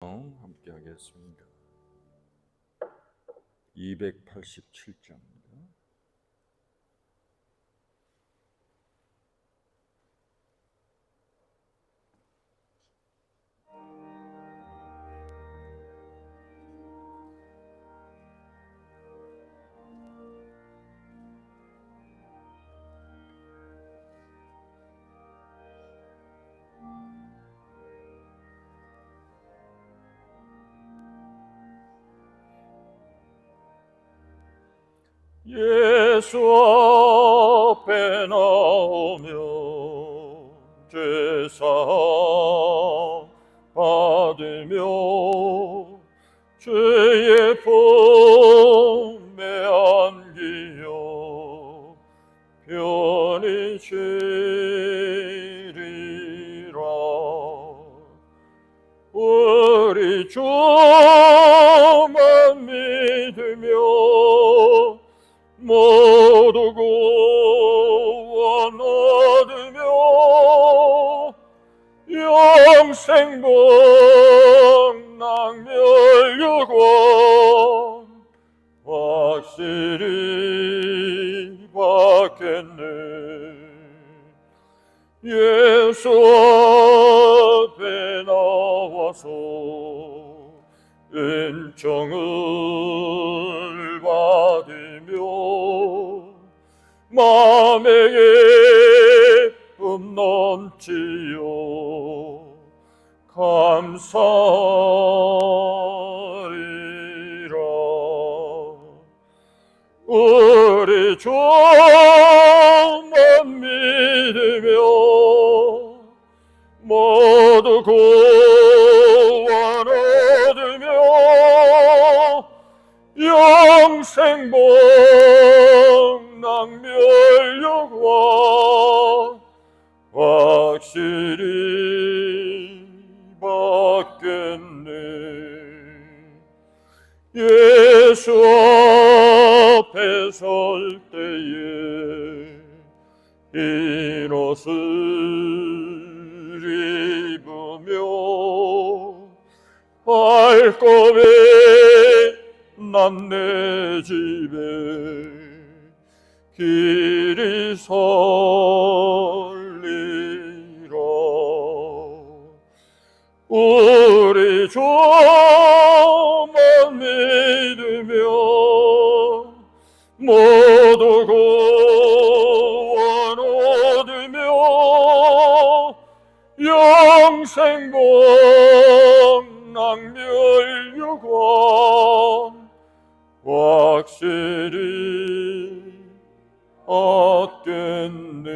함께 하겠습니다. 287장입니다. 예수 앞에 나오며 죄사함 받으며 죄의 품에 안기어 편히 쉬리라. 우리 주만 믿으며 모두 구원 얻으며 영생 복락멸유관 확실히 받겠네. 예수 앞에 나와서 은총을 받으며 마음의 기쁨 넘치어 감사리라. 우리 주만 믿으며 모두 구원 얻으며 영생 복락멸유관 확실히 받겠네. 예수 앞에 설 때에 흰 옷을 입으며 발걸음에 난 내 집에 길이 설리라. 우리 주만 믿으며 모두 구원 얻으며 영생 복락멸유관 확실히 얻겠네.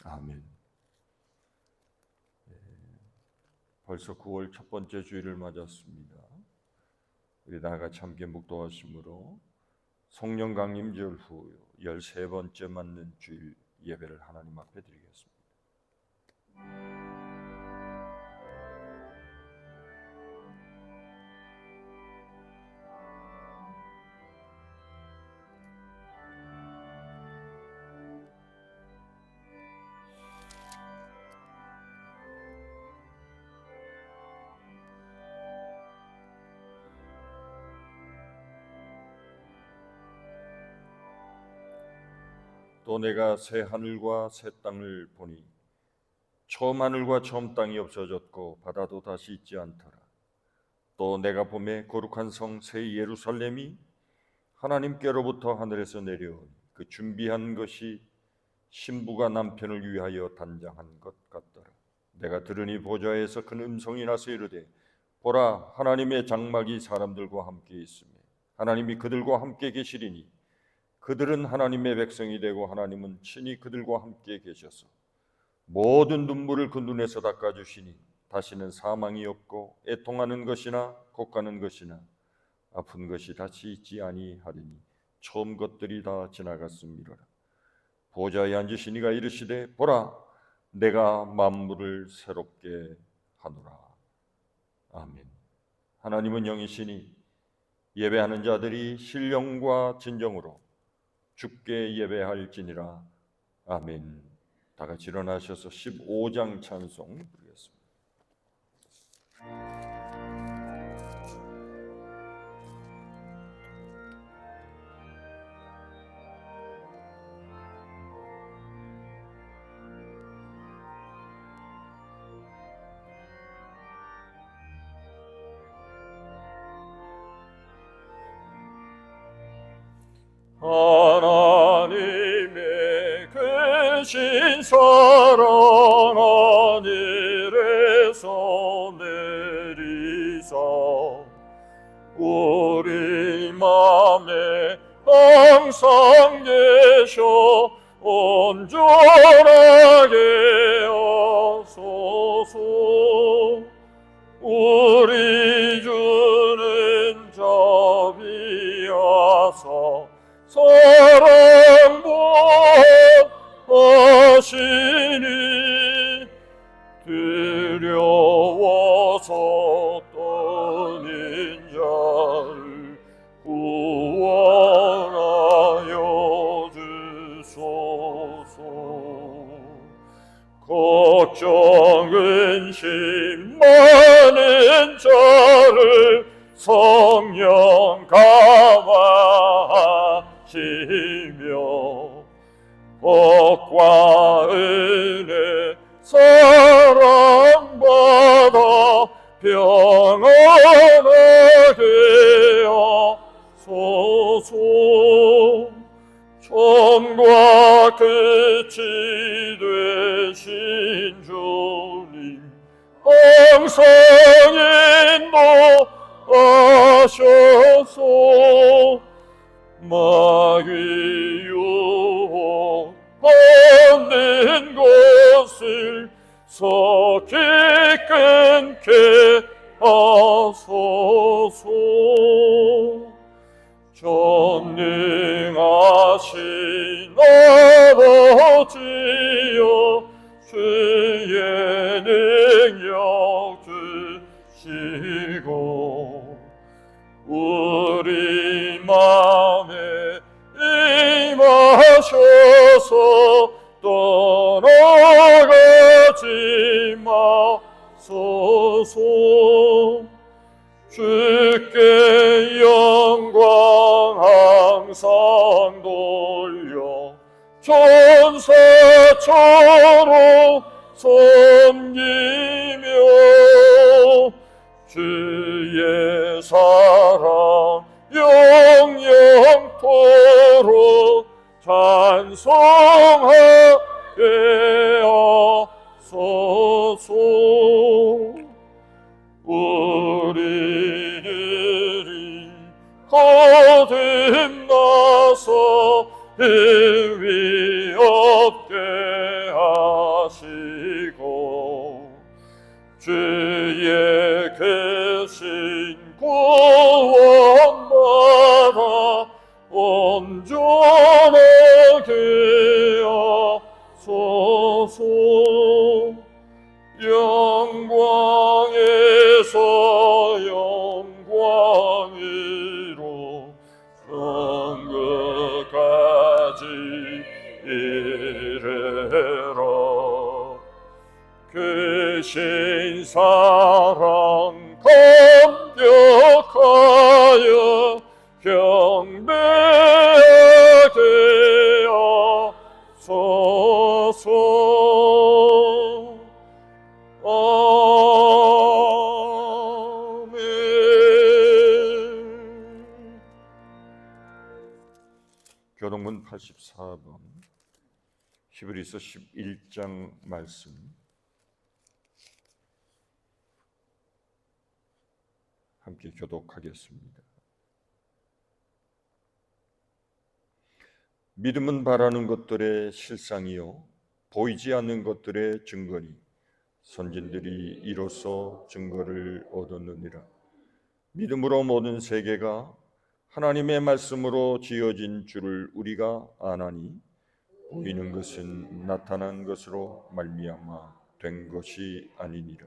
아멘. 벌써 9월 첫 번째 주일을 맞았습니다. 우리 다 같이 함께 묵도하심으로 성령 강림절 후 13번째 맞는 주일 예배를 하나님 앞에 드리겠습니다. 또 내가 새 하늘과 새 땅을 보니 처음 하늘과 처음 땅이 없어졌고 바다도 다시 있지 않더라. 또 내가 보매 거룩한 성 새 예루살렘이 하나님께로부터 하늘에서 내려오니 그 준비한 것이 신부가 남편을 위하여 단장한 것 같더라. 내가 들으니 보좌에서 큰 음성이 나서 이르되 보라, 하나님의 장막이 사람들과 함께 있으며 하나님이 그들과 함께 계시리니 그들은 하나님의 백성이 되고 하나님은 친히 그들과 함께 계셔서 모든 눈물을 그 눈에서 닦아주시니 다시는 사망이 없고 애통하는 것이나 곡하는 것이나 아픈 것이 다시 있지 아니하리니 처음 것들이 다 지나갔음이로라. 보좌에 앉으신 이가 이르시되 보라, 내가 만물을 새롭게 하노라. 아멘. 하나님은 영이시니 예배하는 자들이 신령과 진정으로 주께 예배할지니라. 아멘. 다 같이 일어나셔서 15장 찬송 부르겠습니다. 하나님의 크신 사랑 하늘에서 내리사 우리 맘에 항상 계셔 온전하게 하소서. 우리 주는 자비하사 사랑 보하시니 두려워서 떠는 자를 구원하여 주소서. 걱정 근심 많은 자를 성령 감화하시며 복과 은혜 사랑받아 평안하게 하소서. 처음과 끝이 되신 주님 항상 인도하셔서 마귀 유혹받는 것을 속히 끊게 하소서. 전능하신 아버지여 주의 능력 주시고 우리 맘에 임하셔서 떠나가지 마소서. 주께 영광 항상 돌려 천사처럼 섬기며 주의 사랑 영영토록 찬송하게 하소서. 우리들이 거듭나서 힘이 없게 하시고 주의 계신 구원받아 온전하게 하소서. 영광에서 영광으로 천국까지 이르라. 크신 사랑 감격하여 경배하게 하소서. 교동문 84번 히브리서 11장 말씀 함께 교독하겠습니다. 믿음은 바라는 것들의 실상이요 보이지 않는 것들의 증거니 선진들이 이로써 증거를 얻었느니라. 믿음으로 모든 세계가 하나님의 말씀으로 지어진 줄을 우리가 아나니 보이는 것은 나타난 것으로 말미암아 된 것이 아니니라.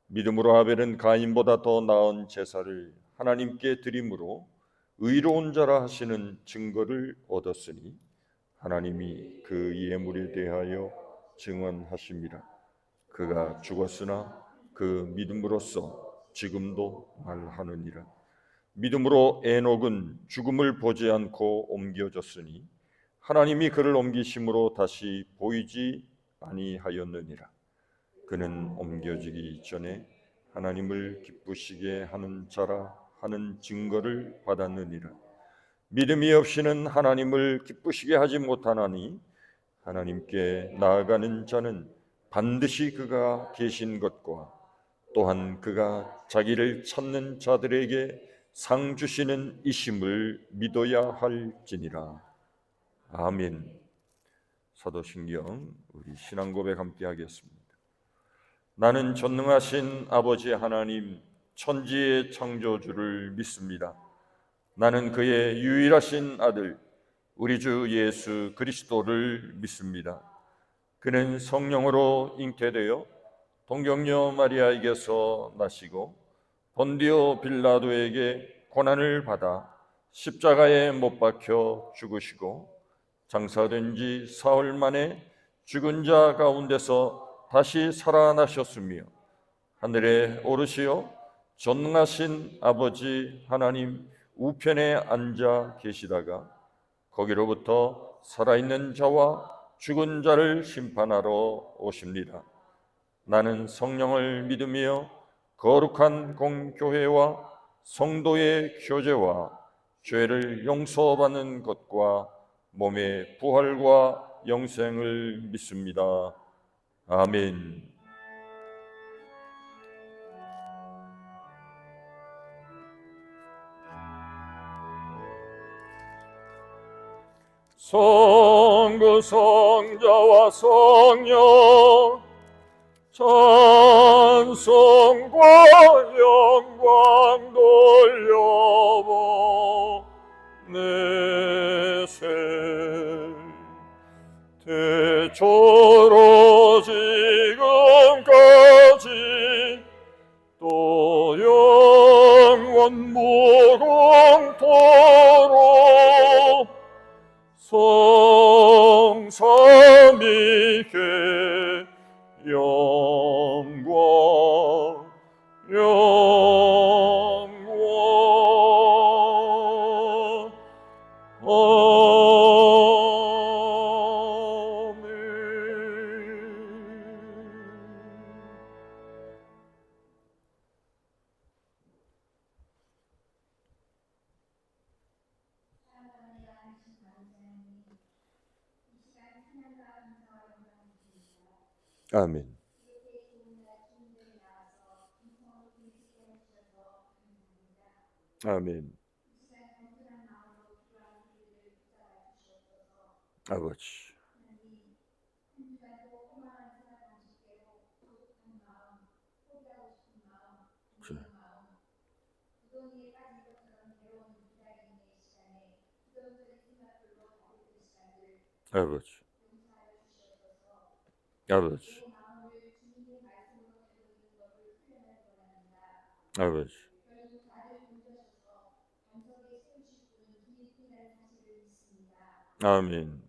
믿음으로 아벨은 가인보다 더 나은 제사를 하나님께 드림으로 의로운 자라 하시는 증거를 얻었으니 하나님이 그 예물에 대하여 증언하심이라. 그가 죽었으나 그 믿음으로써 지금도 말하느니라. 믿음으로 에녹은 죽음을 보지 않고 옮겨졌으니 하나님이 그를 옮기심으로 다시 보이지 아니하였느니라. 그는 옮겨지기 전에 하나님을 기쁘시게 하는 자라 하는 증거를 받았느니라. 믿음이 없이는 하나님을 기쁘시게 하지 못하나니 하나님께 나아가는 자는 반드시 그가 계신 것과 또한 그가 자기를 찾는 자들에게 상 주시는 이심을 믿어야 할지니라. 아멘. 사도신경 우리 신앙 고백 함께 하겠습니다. 나는 전능하신 아버지 하나님 천지의 창조주를 믿습니다. 나는 그의 유일하신 아들 우리 주 예수 그리스도를 믿습니다. 그는 성령으로 잉태되어 동정녀 마리아에게서 나시고 본디오 빌라도에게 고난을 받아 십자가에 못 박혀 죽으시고 장사된 지 사흘 만에 죽은 자 가운데서 다시 살아나셨으며 하늘에 오르시어 전능하신 아버지 하나님 우편에 앉아 계시다가 거기로부터 살아있는 자와 죽은 자를 심판하러 오십니다. 나는 성령을 믿으며 거룩한 공교회와 성도의 교제와 죄를 용서받는 것과 몸의 부활과 영생을 믿습니다. 아멘. 성부 성자와 성령 찬송과 영광 돌려보내세 태초로 지금까지 또 영원 무궁토록 성삼위께 영광 아멘. 아멘. 아버지. 아버지. 아버지. 아버지. 아멘.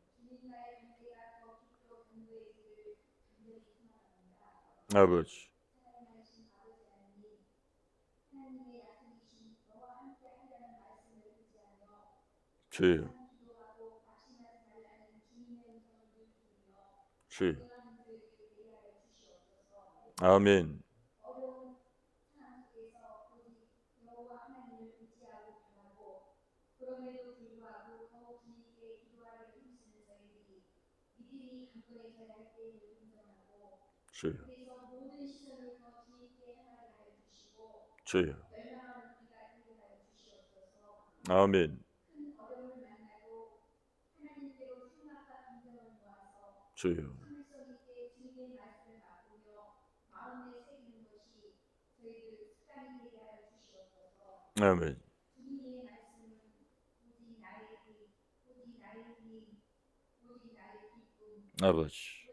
아버지. 주여. 주여. 아멘. 주여. 주여. 아멘. 주여. 아멘. 아버지.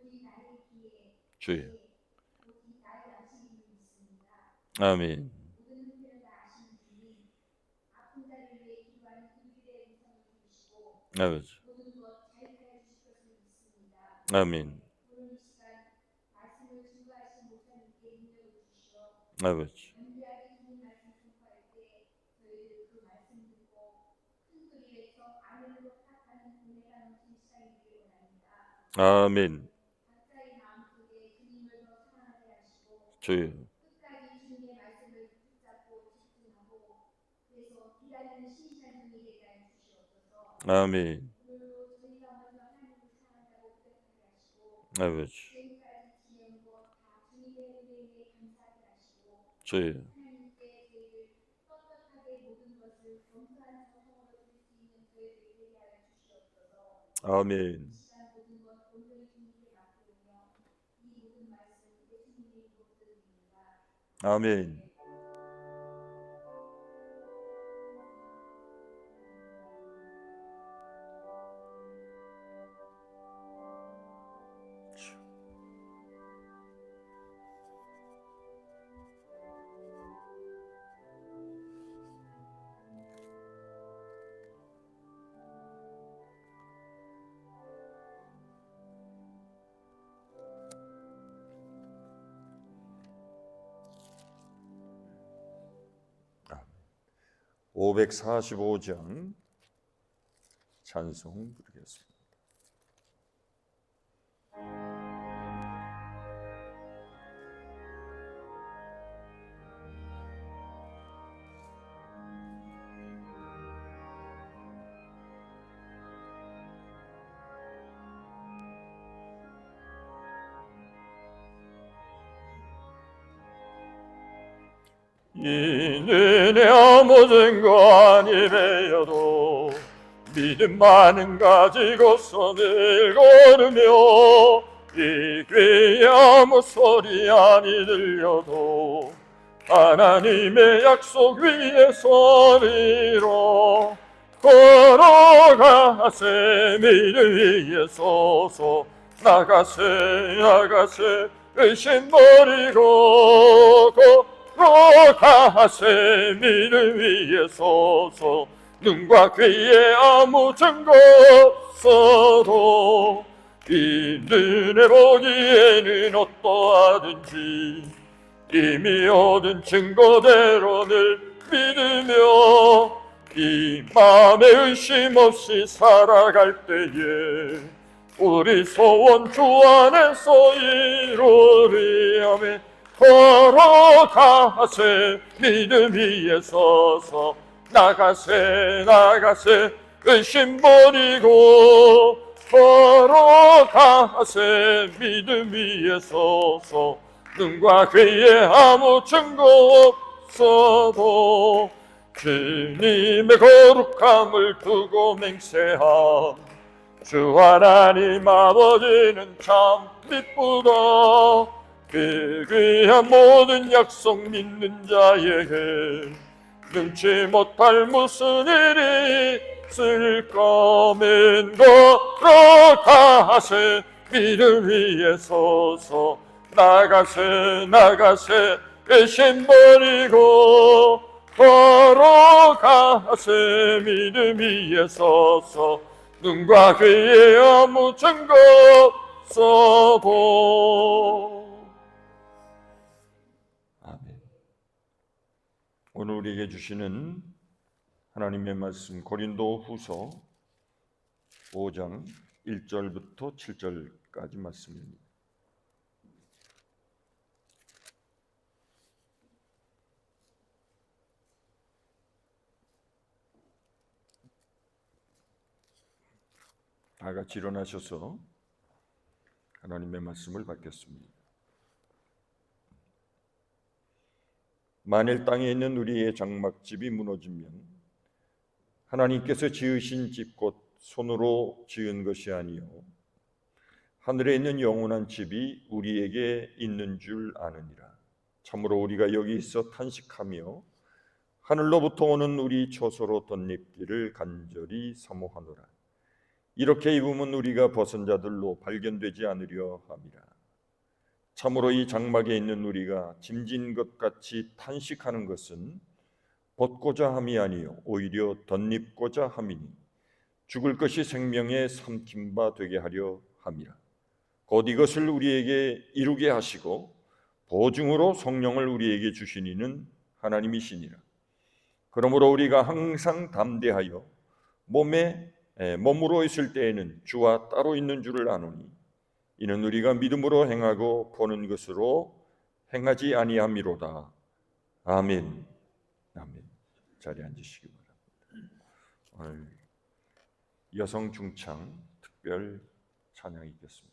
주여. 아멘. 아버지. 아멘. 아버지. 아멘. 주여. 아멘. 아버지. 주여. 아멘. 아멘. 아, 545장 찬송 부르겠습니다. 이는 아무 증거 아니매여도 믿음만은 가지고 손을 걸으며 이 귀에 아무 소리 아니 들려도 하나님의 약속 위에 서리로 걸어가세 믿음 위에 서서 나가세 의심 버리고 걸어가세 믿음 위에 서서 눈과 귀에 아무 증거 없어도 이 눈에 보기에는 어떠하든지 이미 얻은 증거대로 늘 믿으며 이 마음에 의심 없이 살아갈 때에 우리 소원 주 안에서 이루리. 아멘. 걸어가세 믿음 위에 서서 나가세 의심 버리고 걸어가세 믿음 위에 서서 눈과 귀에 아무 증거 없어도 주님의 거룩함을 두고 맹세함. 주 하나님 아버지는 참 기쁘다. 그 귀한 모든 약속 믿는 자에게 능치 못할 무슨 일이 있을 거면 걸어가세 믿음 위에 서서 나가세 의심 버리고 걸어가세 믿음 위에 서서 눈과 귀에 아무 증거 없어도. 아멘. 오늘 우리에게 주시는 하나님의 말씀 고린도 후서 5장 1절부터 7절까지 말씀입니다. 다 같이 일어나셔서 하나님의 말씀을 받겠습니다. 만일 땅에 있는 우리의 장막집이 무너지면 하나님께서 지으신 집 곧 손으로 지은 것이 아니요 하늘에 있는 영원한 집이 우리에게 있는 줄 아느니라. 참으로 우리가 여기 있어 탄식하며 하늘로부터 오는 우리 처소로 덧입기를 간절히 사모하노라. 이렇게 입으면 우리가 벗은 자들로 발견되지 않으려 함이라. 참으로 이 장막에 있는 우리가 짐진 것 같이 탄식하는 것은 벗고자 함이 아니요 오히려 덧입고자 함이니 죽을 것이 생명의 삼킴바 되게 하려 함이라. 곧 이것을 우리에게 이루게 하시고 보증으로 성령을 우리에게 주신 이는 하나님이시니라. 그러므로 우리가 항상 담대하여 몸으로 있을 때에는 주와 따로 있는 줄을 아노니 이는 우리가 믿음으로 행하고 보는 것으로 행하지 아니함이로다. 아멘. 아멘. 자리에 앉으시기 바랍니다. 오늘 여성 중창 특별 찬양이 있겠습니다.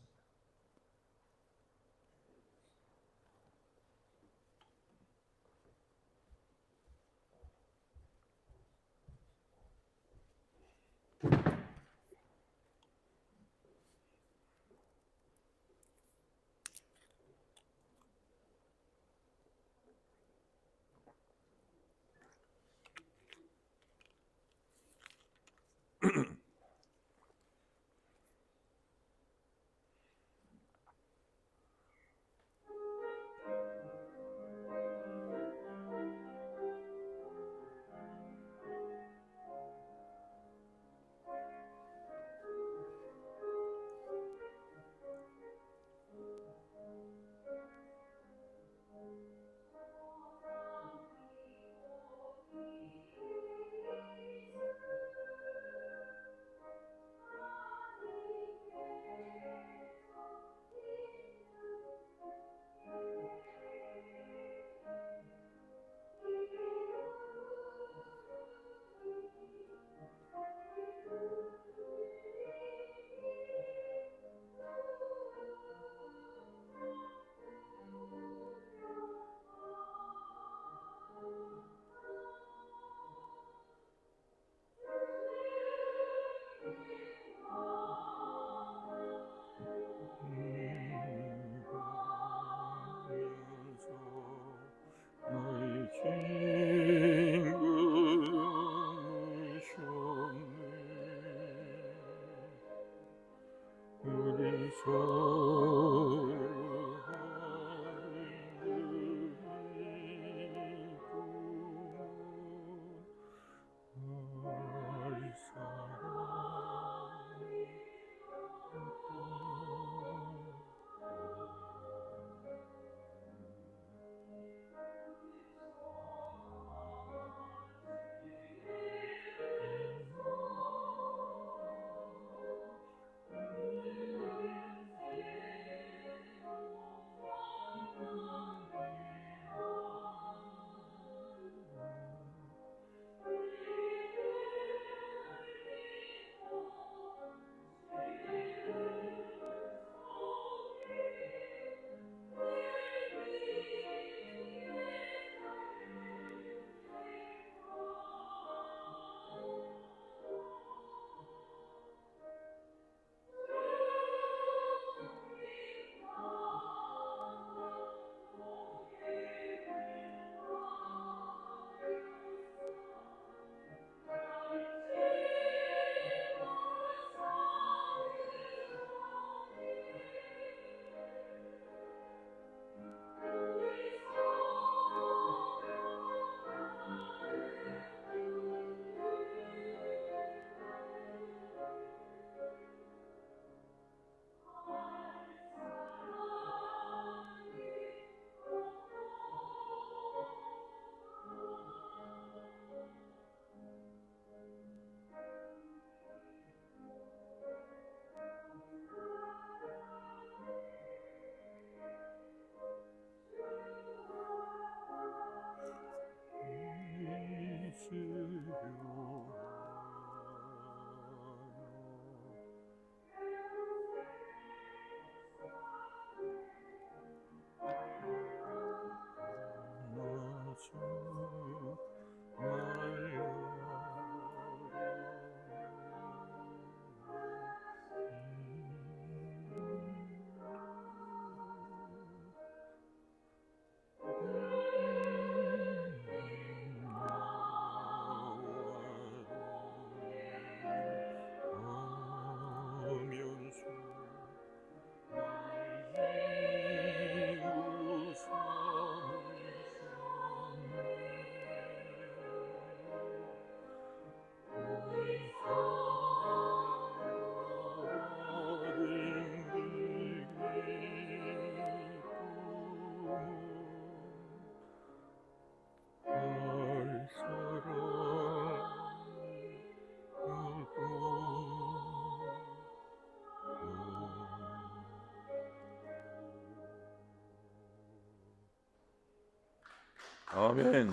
아멘.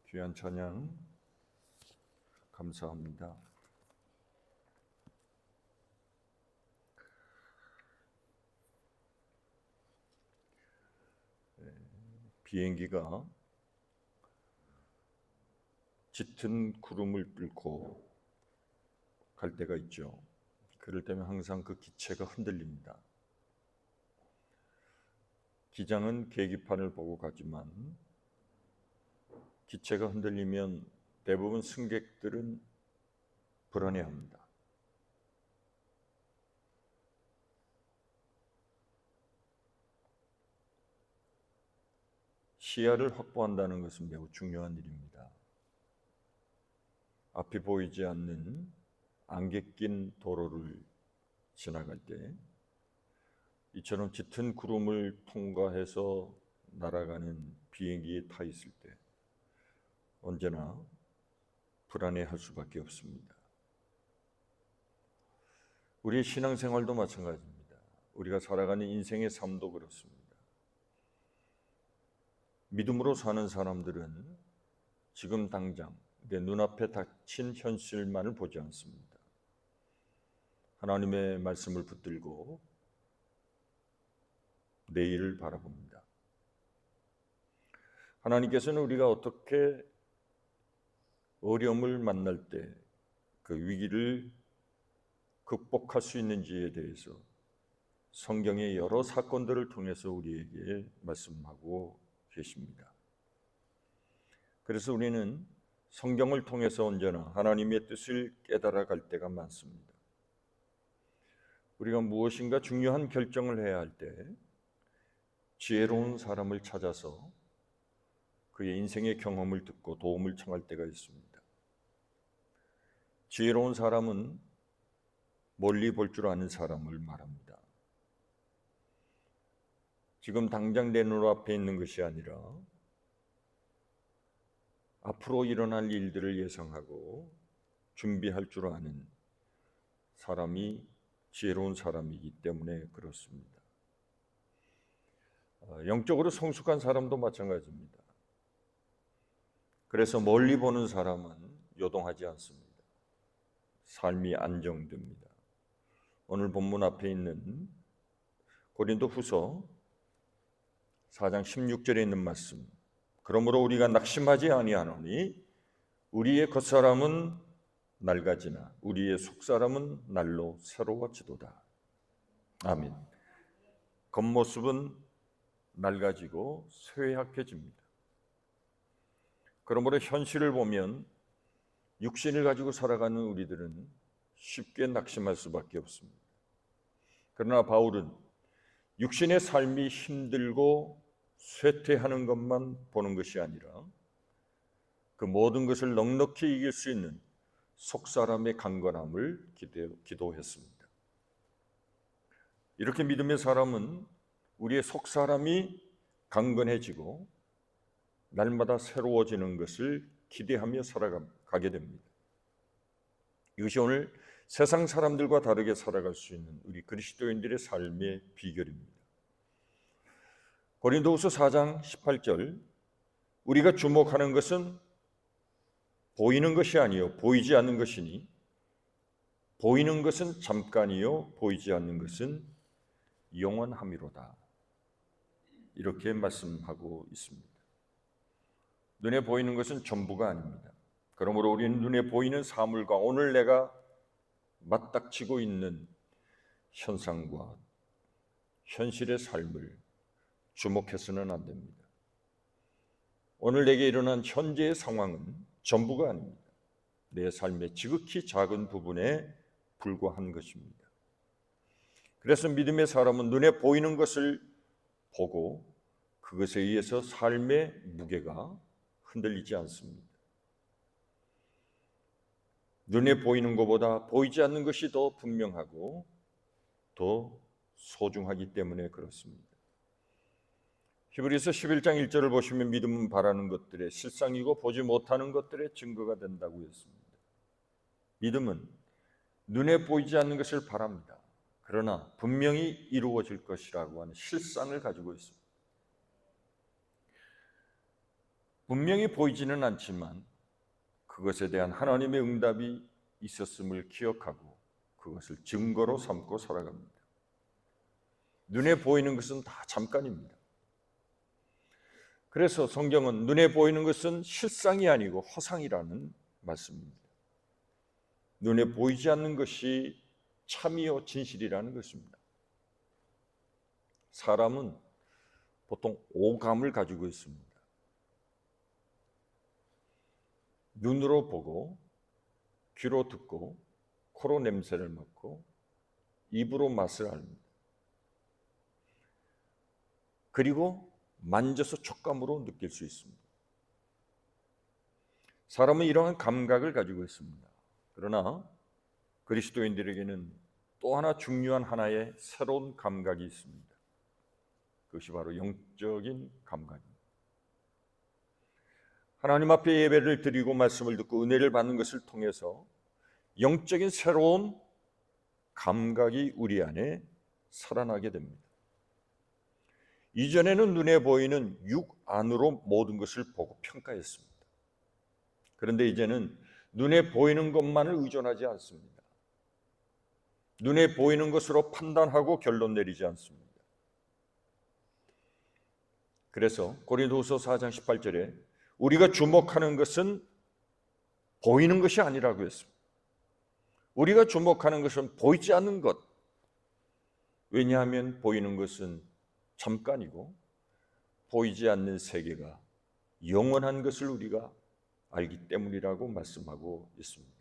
귀한 찬양 감사합니다. 비행기가 짙은 구름을 뚫고 갈 때가 있죠. 그럴 때면 항상 그 기체가 흔들립니다. 기장은 계기판을 보고 가지만 기체가 흔들리면 대부분 승객들은 불안해합니다. 시야를 확보한다는 것은 매우 중요한 일입니다. 앞이 보이지 않는 안개 낀 도로를 지나갈 때 이처럼 짙은 구름을 통과해서 날아가는 비행기에 타 있을 때 언제나 불안해할 수밖에 없습니다. 우리의 신앙생활도 마찬가지입니다. 우리가 살아가는 인생의 삶도 그렇습니다. 믿음으로 사는 사람들은 지금 당장 내 눈앞에 닥친 현실만을 보지 않습니다. 하나님의 말씀을 붙들고 내일을 바라봅니다. 하나님께서는 우리가 어떻게 어려움을 만날 때 그 위기를 극복할 수 있는지에 대해서 성경의 여러 사건들을 통해서 우리에게 말씀하고 계십니다. 그래서 우리는 성경을 통해서 언제나 하나님의 뜻을 깨달아갈 때가 많습니다. 우리가 무엇인가 중요한 결정을 해야 할 때 지혜로운 사람을 찾아서 그의 인생의 경험을 듣고 도움을 청할 때가 있습니다. 지혜로운 사람은 멀리 볼 줄 아는 사람을 말합니다. 지금 당장 내 눈앞에 있는 것이 아니라 앞으로 일어날 일들을 예상하고 준비할 줄 아는 사람이 지혜로운 사람이기 때문에 그렇습니다. 영적으로 성숙한 사람도 마찬가지입니다. 그래서 멀리 보는 사람은 요동하지 않습니다. 삶이 안정됩니다. 오늘 본문 앞에 있는 고린도후서 4장 16절에 있는 말씀, 그러므로 우리가 낙심하지 아니하노니 우리의 겉사람은 낡아지나 우리의 속사람은 날로 새로워지도다. 아멘. 겉모습은 낡아지고 쇠약해집니다. 그러므로 현실을 보면 육신을 가지고 살아가는 우리들은 쉽게 낙심할 수밖에 없습니다. 그러나 바울은 육신의 삶이 힘들고 쇠퇴하는 것만 보는 것이 아니라 그 모든 것을 넉넉히 이길 수 있는 속사람의 강건함을 기도했습니다. 이렇게 믿음의 사람은 우리의 속사람이 강건해지고 날마다 새로워지는 것을 기대하며 살아가게 됩니다. 이것이 오늘 세상 사람들과 다르게 살아갈 수 있는 우리 그리스도인들의 삶의 비결입니다. 고린도후서 4장 18절, 우리가 주목하는 것은 보이는 것이 아니요 보이지 않는 것이니 보이는 것은 잠깐이요 보이지 않는 것은 영원함이로다. 이렇게 말씀하고 있습니다. 눈에 보이는 것은 전부가 아닙니다. 그러므로 우리는 눈에 보이는 사물과 오늘 내가 맞닥치고 있는 현상과 현실의 삶을 주목해서는 안 됩니다. 오늘 내게 일어난 현재의 상황은 전부가 아닙니다. 내 삶의 지극히 작은 부분에 불과한 것입니다. 그래서 믿음의 사람은 눈에 보이는 것을 보고 그것에 의해서 삶의 무게가 흔들리지 않습니다. 눈에 보이는 것보다 보이지 않는 것이 더 분명하고 더 소중하기 때문에 그렇습니다. 히브리서 11장 1절을 보시면 믿음은 바라는 것들의 실상이고 보지 못하는 것들의 증거가 된다고 했습니다. 믿음은 눈에 보이지 않는 것을 바랍니다. 그러나 분명히 이루어질 것이라고 하는 실상을 가지고 있습니다. 분명히 보이지는 않지만 그것에 대한 하나님의 응답이 있었음을 기억하고 그것을 증거로 삼고 살아갑니다. 눈에 보이는 것은 다 잠깐입니다. 그래서 성경은 눈에 보이는 것은 실상이 아니고 허상이라는 말씀입니다. 눈에 보이지 않는 것이 참이요 진실이라는 것입니다. 사람은 보통 오감을 가지고 있습니다. 눈으로 보고, 귀로 듣고, 코로 냄새를 맡고, 입으로 맛을 압니다. 그리고 만져서 촉감으로 느낄 수 있습니다. 사람은 이러한 감각을 가지고 있습니다. 그러나 그리스도인들에게는 또 하나 중요한 하나의 새로운 감각이 있습니다. 그것이 바로 영적인 감각입니다. 하나님 앞에 예배를 드리고 말씀을 듣고 은혜를 받는 것을 통해서 영적인 새로운 감각이 우리 안에 살아나게 됩니다. 이전에는 눈에 보이는 육 안으로 모든 것을 보고 평가했습니다. 그런데 이제는 눈에 보이는 것만을 의존하지 않습니다. 눈에 보이는 것으로 판단하고 결론 내리지 않습니다. 그래서 고린도후서 4장 18절에 우리가 주목하는 것은 보이는 것이 아니라고 했습니다. 우리가 주목하는 것은 보이지 않는 것. 왜냐하면 보이는 것은 잠깐이고 보이지 않는 세계가 영원한 것을 우리가 알기 때문이라고 말씀하고 있습니다.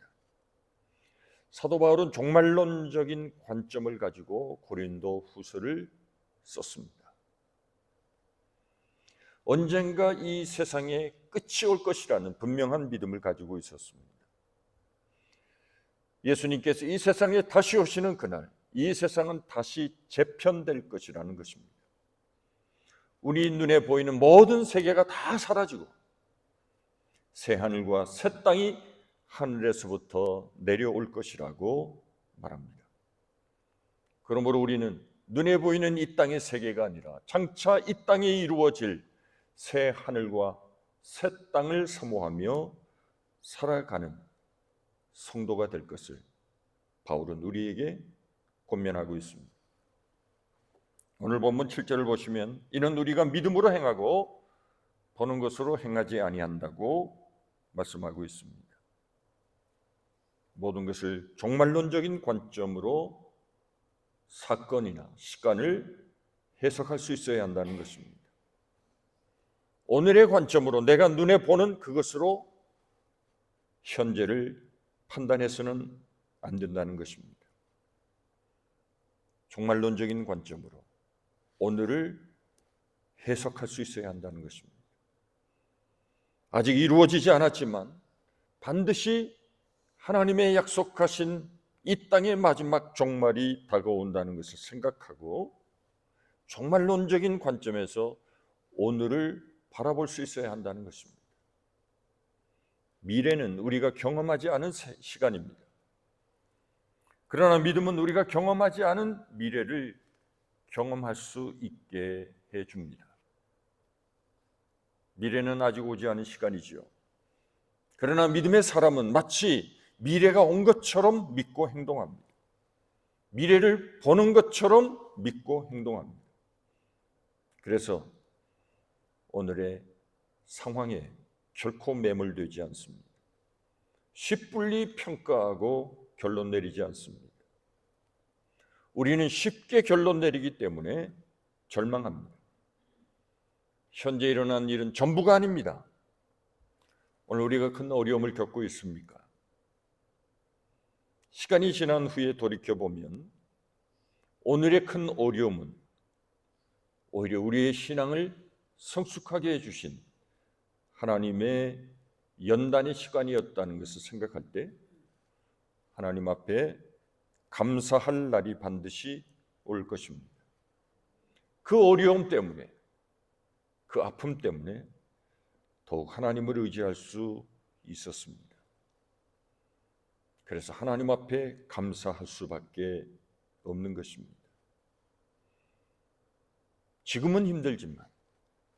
사도 바울은 종말론적인 관점을 가지고 고린도 후서를 썼습니다. 언젠가 이 세상에 끝이 올 것이라는 분명한 믿음을 가지고 있었습니다. 예수님께서 이 세상에 다시 오시는 그날, 이 세상은 다시 재편될 것이라는 것입니다. 우리 눈에 보이는 모든 세계가 다 사라지고 새 하늘과 새 땅이 하늘에서부터 내려올 것이라고 말합니다. 그러므로 우리는 눈에 보이는 이 땅의 세계가 아니라 장차 이 땅에 이루어질 새 하늘과 새 땅을 사모하며 살아가는 성도가 될 것을 바울은 우리에게 권면하고 있습니다. 오늘 본문 7절을 보시면 이는 우리가 믿음으로 행하고 보는 것으로 행하지 아니한다고 말씀하고 있습니다. 모든 것을 종말론적인 관점으로 사건이나 시간을 해석할 수 있어야 한다는 것입니다. 오늘의 관점으로 내가 눈에 보는 그것으로 현재를 판단해서는 안 된다는 것입니다. 종말론적인 관점으로 오늘을 해석할 수 있어야 한다는 것입니다. 아직 이루어지지 않았지만 반드시 하나님의 약속하신 이 땅의 마지막 종말이 다가온다는 것을 생각하고 종말론적인 관점에서 오늘을 바라볼 수 있어야 한다는 것입니다. 미래는 우리가 경험하지 않은 시간입니다. 그러나 믿음은 우리가 경험하지 않은 미래를 경험할 수 있게 해줍니다. 미래는 아직 오지 않은 시간이지요. 그러나 믿음의 사람은 마치 미래가 온 것처럼 믿고 행동합니다. 미래를 보는 것처럼 믿고 행동합니다. 그래서 오늘의 상황에 결코 매몰되지 않습니다. 쉽불리 평가하고 결론 내리지 않습니다. 우리는 쉽게 결론 내리기 때문에 절망합니다. 현재 일어난 일은 전부가 아닙니다. 오늘 우리가 큰 어려움을 겪고 있습니까? 시간이 지난 후에 돌이켜보면 오늘의 큰 어려움은 오히려 우리의 신앙을 성숙하게 해주신 하나님의 연단의 시간이었다는 것을 생각할 때 하나님 앞에 감사할 날이 반드시 올 것입니다. 그 어려움 때문에, 그 아픔 때문에 더욱 하나님을 의지할 수 있었습니다. 그래서 하나님 앞에 감사할 수밖에 없는 것입니다. 지금은 힘들지만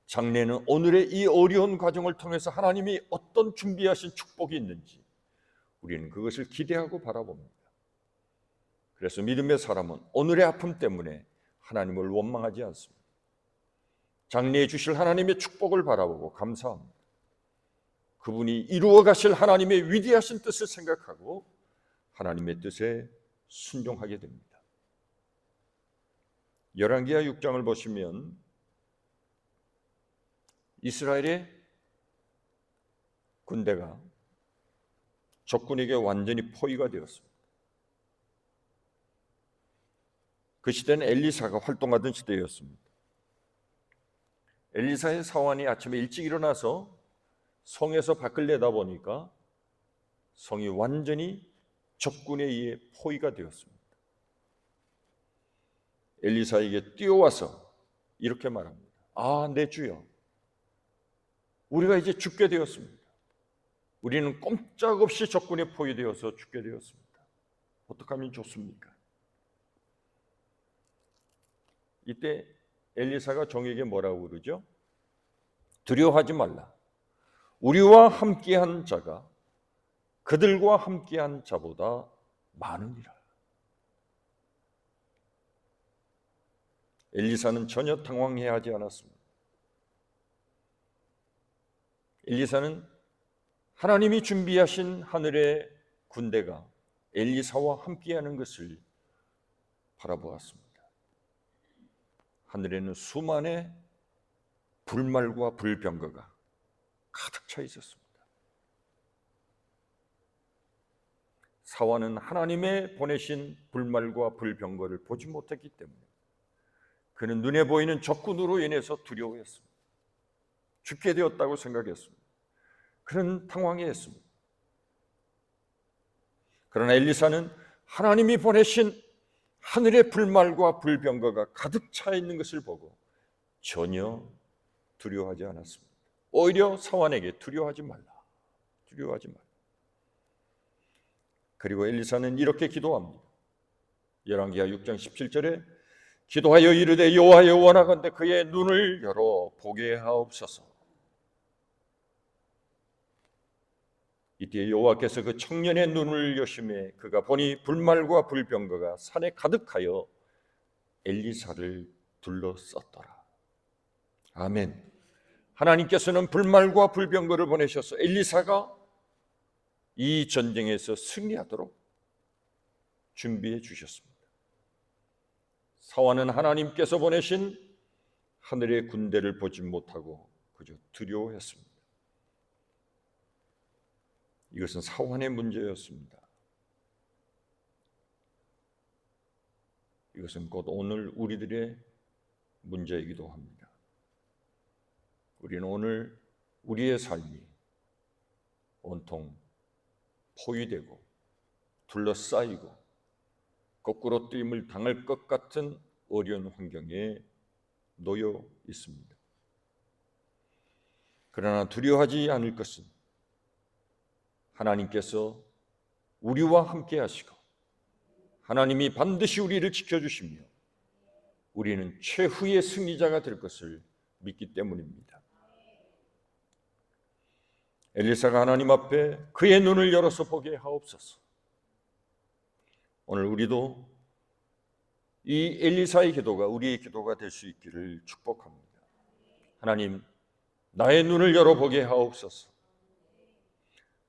장래는 오늘의 이 어려운 과정을 통해서 하나님이 어떤 준비하신 축복이 있는지 우리는 그것을 기대하고 바라봅니다. 그래서 믿음의 사람은 오늘의 아픔 때문에 하나님을 원망하지 않습니다. 장래에 주실 하나님의 축복을 바라보고 감사합니다. 그분이 이루어 가실 하나님의 위대하신 뜻을 생각하고 하나님의 뜻에 순종하게 됩니다. 열왕기하 6장을 보시면 이스라엘의 군대가 적군에게 완전히 포위가 되었습니다. 그 시대는 엘리사가 활동하던 시대였습니다. 엘리사의 사환이 아침에 일찍 일어나서 성에서 밖을 내다보니까 성이 완전히 적군에 의해 포위가 되었습니다. 엘리사에게 뛰어와서 이렇게 말합니다. 아, 내 주여, 우리가 이제 죽게 되었습니다. 우리는 꼼짝없이 적군에 포위되어서 죽게 되었습니다. 어떻게 하면 좋습니까? 이때 엘리사가 종에게 뭐라고 그러죠? 두려워하지 말라. 우리와 함께한 자가 그들과 함께한 자보다 많으니라. 엘리사는 전혀 당황해하지 않았습니다. 엘리사는 하나님이 준비하신 하늘의 군대가 엘리사와 함께하는 것을 바라보았습니다. 하늘에는 수만의 불말과 불병거가 가득 차 있었습니다. 사환은 하나님의 보내신 불말과 불병거를 보지 못했기 때문에 그는 눈에 보이는 적군으로 인해서 두려워했습니다. 죽게 되었다고 생각했습니다. 그는 당황해했습니다. 그러나 엘리사는 하나님이 보내신 하늘의 불말과 불병거가 가득 차 있는 것을 보고 전혀 두려워하지 않았습니다. 오히려 사환에게 두려워하지 말라. 그리고 엘리사는 이렇게 기도합니다. 열왕기하 6장 17절에 기도하여 이르되 여호와여 원하건대 그의 눈을 열어 보게 하옵소서. 이때 여호와께서 그 청년의 눈을 여심해 그가 보니 불말과 불병거가 산에 가득하여 엘리사를 둘러쌌더라. 아멘. 하나님께서는 불말과 불병거를 보내셔서 엘리사가 이 전쟁에서 승리하도록 준비해 주셨습니다. 사환은 하나님께서 보내신 하늘의 군대를 보지 못하고 그저 두려워했습니다. 이것은 사환의 문제였습니다. 이것은 곧 오늘 우리들의 문제이기도 합니다. 우리는 오늘 우리의 삶이 온통 포위되고 둘러싸이고 거꾸로 뛰임을 당할 것 같은 어려운 환경에 놓여 있습니다. 그러나 두려워하지 않을 것은 하나님께서 우리와 함께 하시고 하나님이 반드시 우리를 지켜주시며 우리는 최후의 승리자가 될 것을 믿기 때문입니다. 엘리사가 하나님 앞에 그의 눈을 열어서 보게 하옵소서. 오늘 우리도 이 엘리사의 기도가 우리의 기도가 될 수 있기를 축복합니다. 하나님, 나의 눈을 열어보게 하옵소서.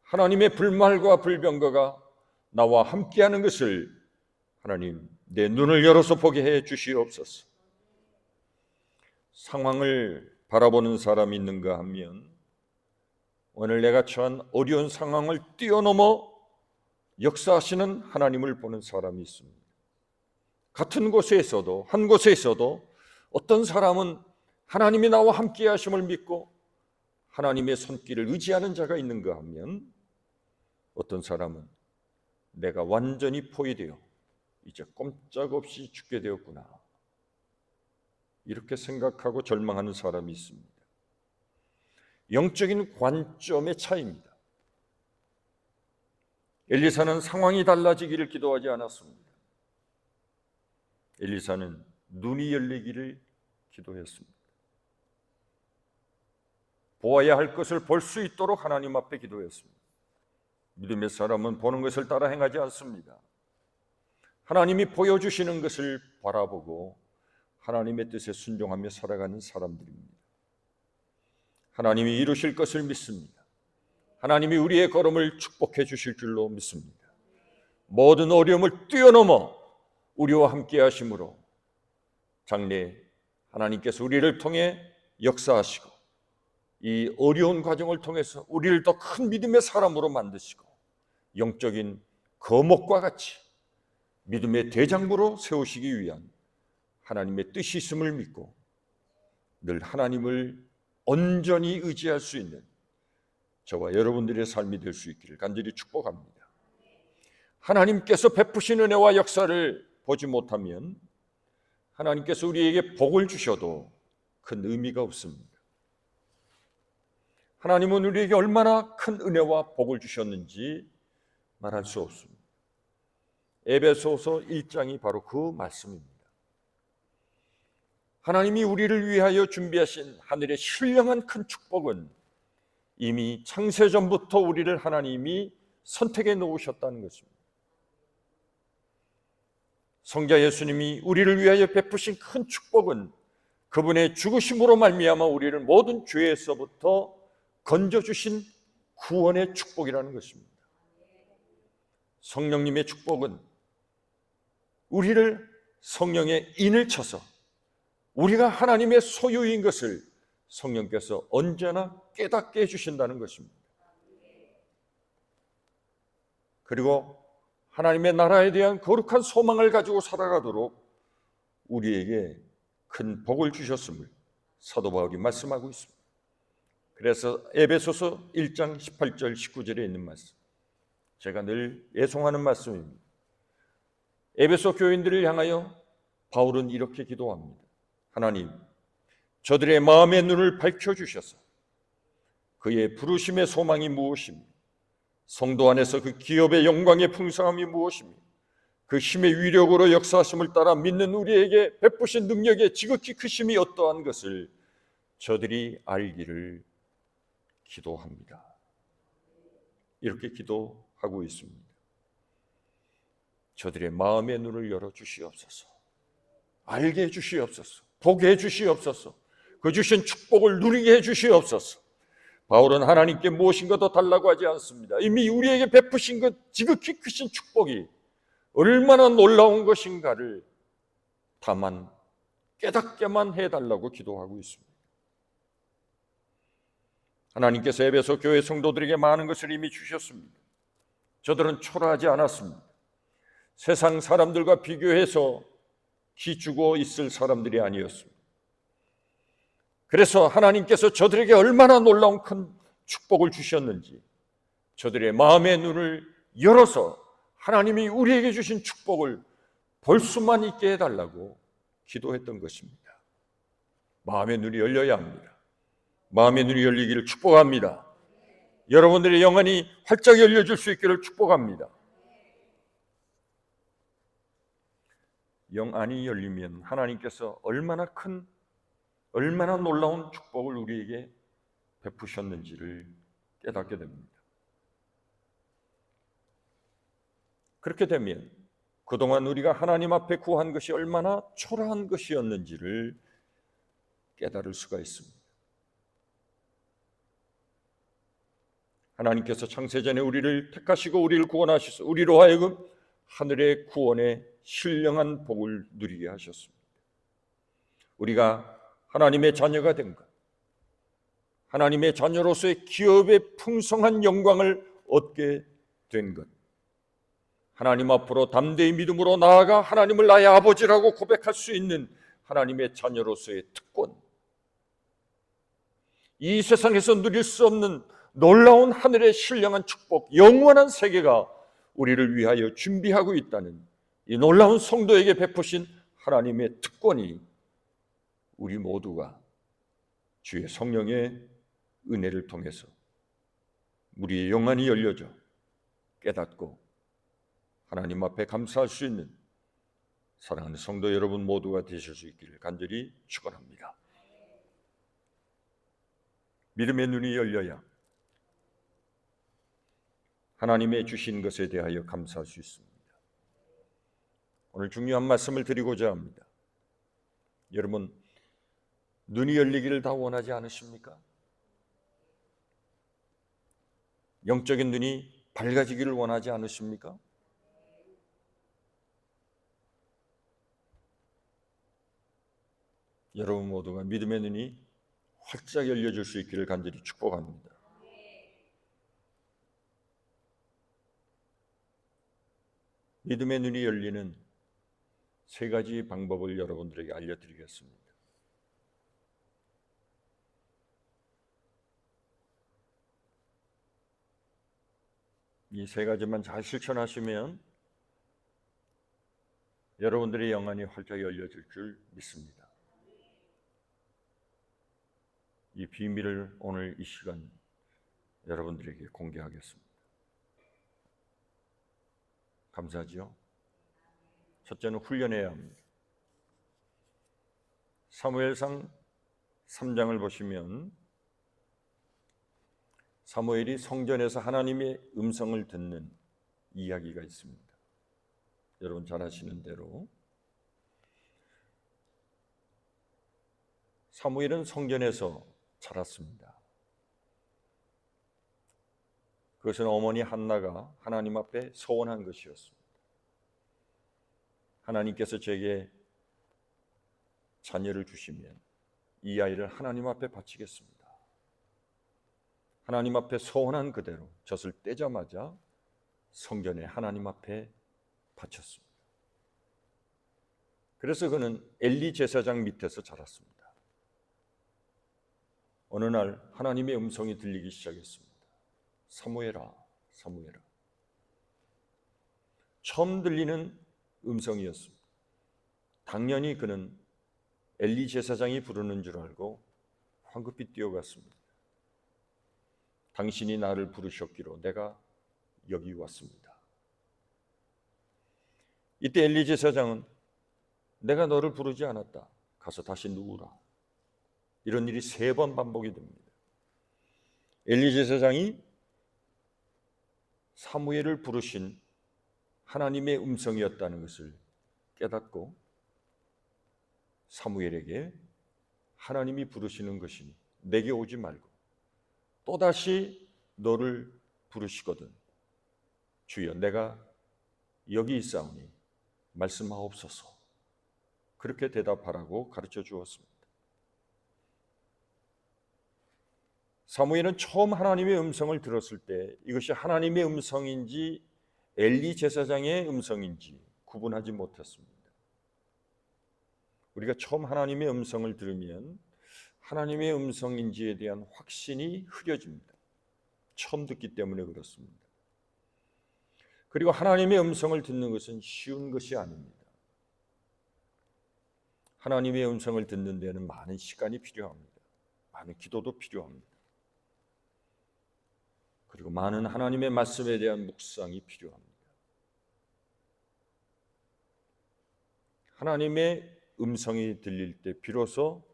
하나님의 불말과 불병거가 나와 함께하는 것을 하나님 내 눈을 열어서 보게 해 주시옵소서. 상황을 바라보는 사람이 있는가 하면 오늘 내가 처한 어려운 상황을 뛰어넘어 역사하시는 하나님을 보는 사람이 있습니다. 같은 곳에 있어도 한 곳에 있어도 어떤 사람은 하나님이 나와 함께 하심을 믿고 하나님의 손길을 의지하는 자가 있는가 하면 어떤 사람은 내가 완전히 포위되어 이제 꼼짝없이 죽게 되었구나 이렇게 생각하고 절망하는 사람이 있습니다. 영적인 관점의 차이입니다. 엘리사는 상황이 달라지기를 기도하지 않았습니다. 엘리사는 눈이 열리기를 기도했습니다. 보아야 할 것을 볼 수 있도록 하나님 앞에 기도했습니다. 믿음의 사람은 보는 것을 따라 행하지 않습니다. 하나님이 보여주시는 것을 바라보고 하나님의 뜻에 순종하며 살아가는 사람들입니다. 하나님이 이루실 것을 믿습니다. 하나님이 우리의 걸음을 축복해 주실 줄로 믿습니다. 모든 어려움을 뛰어넘어 우리와 함께 하심으로 장래에 하나님께서 우리를 통해 역사하시고 이 어려운 과정을 통해서 우리를 더 큰 믿음의 사람으로 만드시고 영적인 거목과 같이 믿음의 대장부로 세우시기 위한 하나님의 뜻이 있음을 믿고 늘 하나님을 온전히 의지할 수 있는 저와 여러분들의 삶이 될 수 있기를 간절히 축복합니다. 하나님께서 베푸신 은혜와 역사를 보지 못하면 하나님께서 우리에게 복을 주셔도 큰 의미가 없습니다. 하나님은 우리에게 얼마나 큰 은혜와 복을 주셨는지 말할 수 없습니다. 에베소서 1장이 바로 그 말씀입니다. 하나님이 우리를 위하여 준비하신 하늘의 신령한 큰 축복은 이미 창세전부터 우리를 하나님이 선택해 놓으셨다는 것입니다. 성자 예수님이 우리를 위하여 베푸신 큰 축복은 그분의 죽으심으로 말미암아 우리를 모든 죄에서부터 건져주신 구원의 축복이라는 것입니다. 성령님의 축복은 우리를 성령의 인을 쳐서 우리가 하나님의 소유인 것을 성령께서 언제나 깨닫게 해주신다는 것입니다. 그리고 하나님의 나라에 대한 거룩한 소망을 가지고 살아가도록 우리에게 큰 복을 주셨음을 사도 바울이 말씀하고 있습니다. 그래서 에베소서 1장 18절 19절에 있는 말씀, 제가 늘 애송하는 말씀입니다. 에베소 교인들을 향하여 바울은 이렇게 기도합니다. 하나님, 저들의 마음의 눈을 밝혀주셔서 그의 부르심의 소망이 무엇이며 성도 안에서 그 기업의 영광의 풍성함이 무엇이며 그 힘의 위력으로 역사하심을 따라 믿는 우리에게 베푸신 능력의 지극히 크심이 어떠한 것을 저들이 알기를 기도합니다. 이렇게 기도하고 있습니다. 저들의 마음의 눈을 열어주시옵소서. 알게 해주시옵소서. 보게 해주시옵소서. 그 주신 축복을 누리게 해주시옵소서. 바울은 하나님께 무엇인가 더 달라고 하지 않습니다. 이미 우리에게 베푸신 그 지극히 크신 축복이 얼마나 놀라운 것인가를 다만 깨닫게만 해달라고 기도하고 있습니다. 하나님께서 에베소 교회 성도들에게 많은 것을 이미 주셨습니다. 저들은 초라하지 않았습니다. 세상 사람들과 비교해서 기죽어 있을 사람들이 아니었습니다. 그래서 하나님께서 저들에게 얼마나 놀라운 큰 축복을 주셨는지 저들의 마음의 눈을 열어서 하나님이 우리에게 주신 축복을 볼 수만 있게 해달라고 기도했던 것입니다. 마음의 눈이 열려야 합니다. 마음의 눈이 열리기를 축복합니다. 여러분들의 영안이 활짝 열려질 수 있기를 축복합니다. 영안이 열리면 하나님께서 얼마나 놀라운 축복을 우리에게 베푸셨는지를 깨닫게 됩니다. 그렇게 되면 그동안 우리가 하나님 앞에 구한 것이 얼마나 초라한 것이었는지를 깨달을 수가 있습니다. 하나님께서 창세전에 우리를 택하시고 우리를 구원하셔서 우리로 하여금 하늘의 구원의 신령한 복을 누리게 하셨습니다. 우리가 하나님의 자녀가 된 것, 하나님의 자녀로서의 기업의 풍성한 영광을 얻게 된 것, 하나님 앞으로 담대히 믿음으로 나아가 하나님을 나의 아버지라고 고백할 수 있는 하나님의 자녀로서의 특권, 이 세상에서 누릴 수 없는 놀라운 하늘의 신령한 축복, 영원한 세계가 우리를 위하여 준비하고 있다는 이 놀라운 성도에게 베푸신 하나님의 특권이 우리 모두가 주의 성령의 은혜를 통해서 우리의 영안이 열려져 깨닫고 하나님 앞에 감사할 수 있는 사랑하는 성도 여러분 모두가 되실 수 있기를 간절히 축원합니다. 믿음의 눈이 열려야 하나님의 주신 것에 대하여 감사할 수 있습니다. 오늘 중요한 말씀을 드리고자 합니다. 여러분, 눈이 열리기를 다 원하지 않으십니까? 영적인 눈이 밝아지기를 원하지 않으십니까? 여러분 모두가 믿음의 눈이 활짝 열려질 수 있기를 간절히 축복합니다. 믿음의 눈이 열리는 세 가지 방법을 여러분들에게 알려드리겠습니다. 이 세 가지만 잘 실천하시면 여러분들의 영안이 활짝 열려질 줄 믿습니다. 이 비밀을 오늘 이 시간 여러분들에게 공개하겠습니다. 감사하죠? 첫째는 훈련해야 합니다. 사무엘상 3장을 보시면 사무엘이 성전에서 하나님의 음성을 듣는 이야기가 있습니다. 여러분 잘 아시는 대로 사무엘은 성전에서 자랐습니다. 그것은 어머니 한나가 하나님 앞에 서원한 것이었습니다. 하나님께서 제게 자녀를 주시면 이 아이를 하나님 앞에 바치겠습니다. 하나님 앞에 서원한 그대로 젖을 떼자마자 성전에 하나님 앞에 바쳤습니다. 그래서 그는 엘리 제사장 밑에서 자랐습니다. 어느 날 하나님의 음성이 들리기 시작했습니다. 사무엘아, 사무엘아. 처음 들리는 음성이었습니다. 당연히 그는 엘리 제사장이 부르는 줄 알고 황급히 뛰어갔습니다. 당신이 나를 부르셨기로 내가 여기 왔습니다. 이때 엘리 제사장은 내가 너를 부르지 않았다. 가서 다시 누우라. 이런 일이 3번 반복이 됩니다. 엘리 제사장이 사무엘을 부르신 하나님의 음성이었다는 것을 깨닫고 사무엘에게 하나님이 부르시는 것이니 내게 오지 말고 또다시 너를 부르시거든 주여 내가 여기 있사오니 말씀하옵소서. 그렇게 대답하라고 가르쳐 주었습니다. 사무엘은 처음 하나님의 음성을 들었을 때 이것이 하나님의 음성인지 엘리 제사장의 음성인지 구분하지 못했습니다. 우리가 처음 하나님의 음성을 들으면 하나님의 음성인지에 대한 확신이 흐려집니다. 처음 듣기 때문에 그렇습니다. 그리고 하나님의 음성을 듣는 것은 쉬운 것이 아닙니다. 하나님의 음성을 듣는 데는 많은 시간이 필요합니다. 많은 기도도 필요합니다. 그리고 많은 하나님의 말씀에 대한 묵상이 필요합니다. 하나님의 음성이 들릴 때 비로소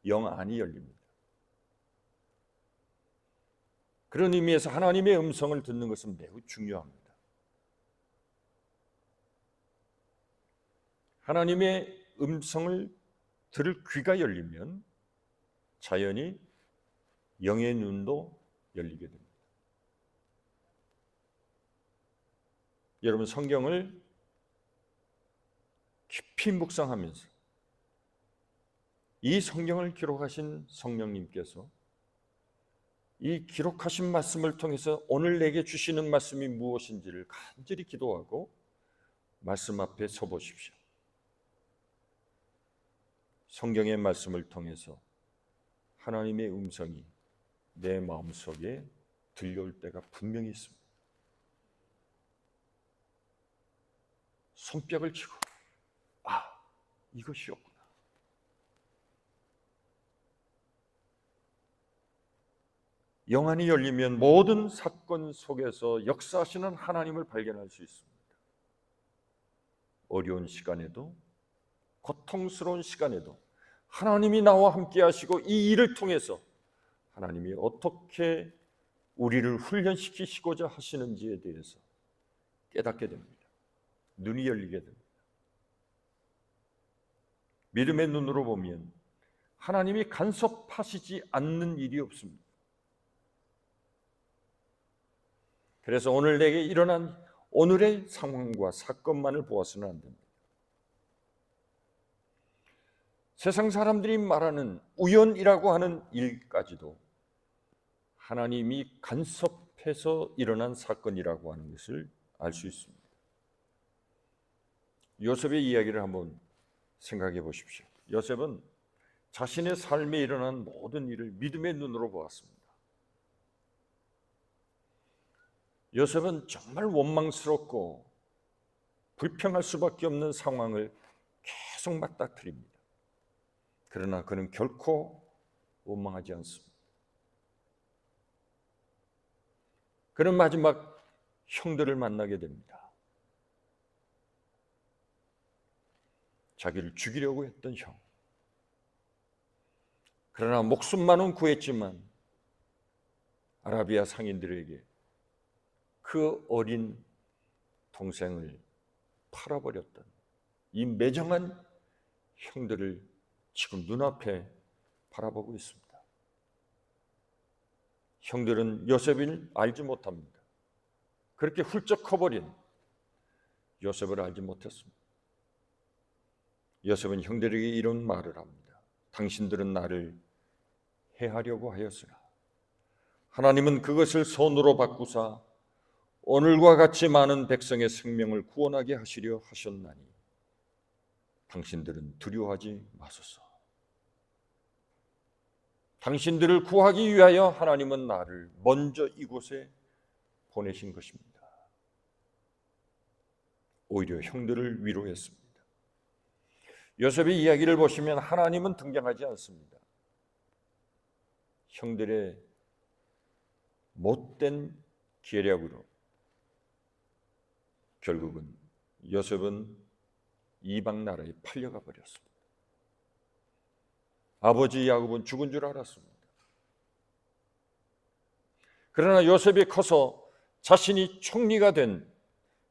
영안이 열립니다. 그런 의미에서 하나님의 음성을 듣는 것은 매우 중요합니다. 하나님의 음성을 들을 귀가 열리면 자연히 영의 눈도 열리게 됩니다. 여러분 성경을 깊이 묵상하면서 이 성경을 기록하신 성령님께서 이 기록하신 말씀을 통해서 오늘 내게 주시는 말씀이 무엇인지를 간절히 기도하고 말씀 앞에 서 보십시오. 성경의 말씀을 통해서 하나님의 음성이 내 마음속에 들려올 때가 분명히 있습니다. 손뼉을 치고 이것이었구나. 영안이 열리면 모든 사건 속에서 역사하시는 하나님을 발견할 수 있습니다. 어려운 시간에도, 고통스러운 시간에도 하나님이 나와 함께 하시고 이 일을 통해서 하나님이 어떻게 우리를 훈련시키시고자 하시는지에 대해서 깨닫게 됩니다. 눈이 열리게 됩니다. 믿음의 눈으로 보면 하나님이 간섭하시지 않는 일이 없습니다. 그래서 오늘 내게 일어난 오늘의 상황과 사건만을 보아서는 안 됩니다. 세상 사람들이 말하는 우연이라고 하는 일까지도 하나님이 간섭해서 일어난 사건이라고 하는 것을 알 수 있습니다. 요셉의 이야기를 한번 생각해 보십시오. 요셉은 자신의 삶에 일어난 모든 일을 믿음의 눈으로 보았습니다. 요셉은 정말 원망스럽고 불평할 수밖에 없는 상황을 계속 맞닥뜨립니다. 그러나 그는 결코 원망하지 않습니다. 그는 마지막 형들을 만나게 됩니다. 자기를 죽이려고 했던 형. 그러나 목숨만은 구했지만 아라비아 상인들에게 그 어린 동생을 팔아버렸던 이 매정한 형들을 지금 눈앞에 바라보고 있습니다. 형들은 요셉을 알지 못합니다. 그렇게 훌쩍 커버린 요셉을 알지 못했습니다. 요셉은 형들에게 이런 말을 합니다. 당신들은 나를 해하려고 하였으나 하나님은 그것을 선으로 바꾸사 오늘과 같이 많은 백성의 생명을 구원하게 하시려 하셨나니 당신들은 두려워하지 마소서. 당신들을 구하기 위하여 하나님은 나를 먼저 이곳에 보내신 것입니다. 오히려 형들을 위로했습니다. 요셉의 이야기를 보시면 하나님은 등장하지 않습니다. 형들의 못된 계략으로 결국은 요셉은 이방 나라에 팔려가 버렸습니다. 아버지 야곱은 죽은 줄 알았습니다. 그러나 요셉이 커서 자신이 총리가 된,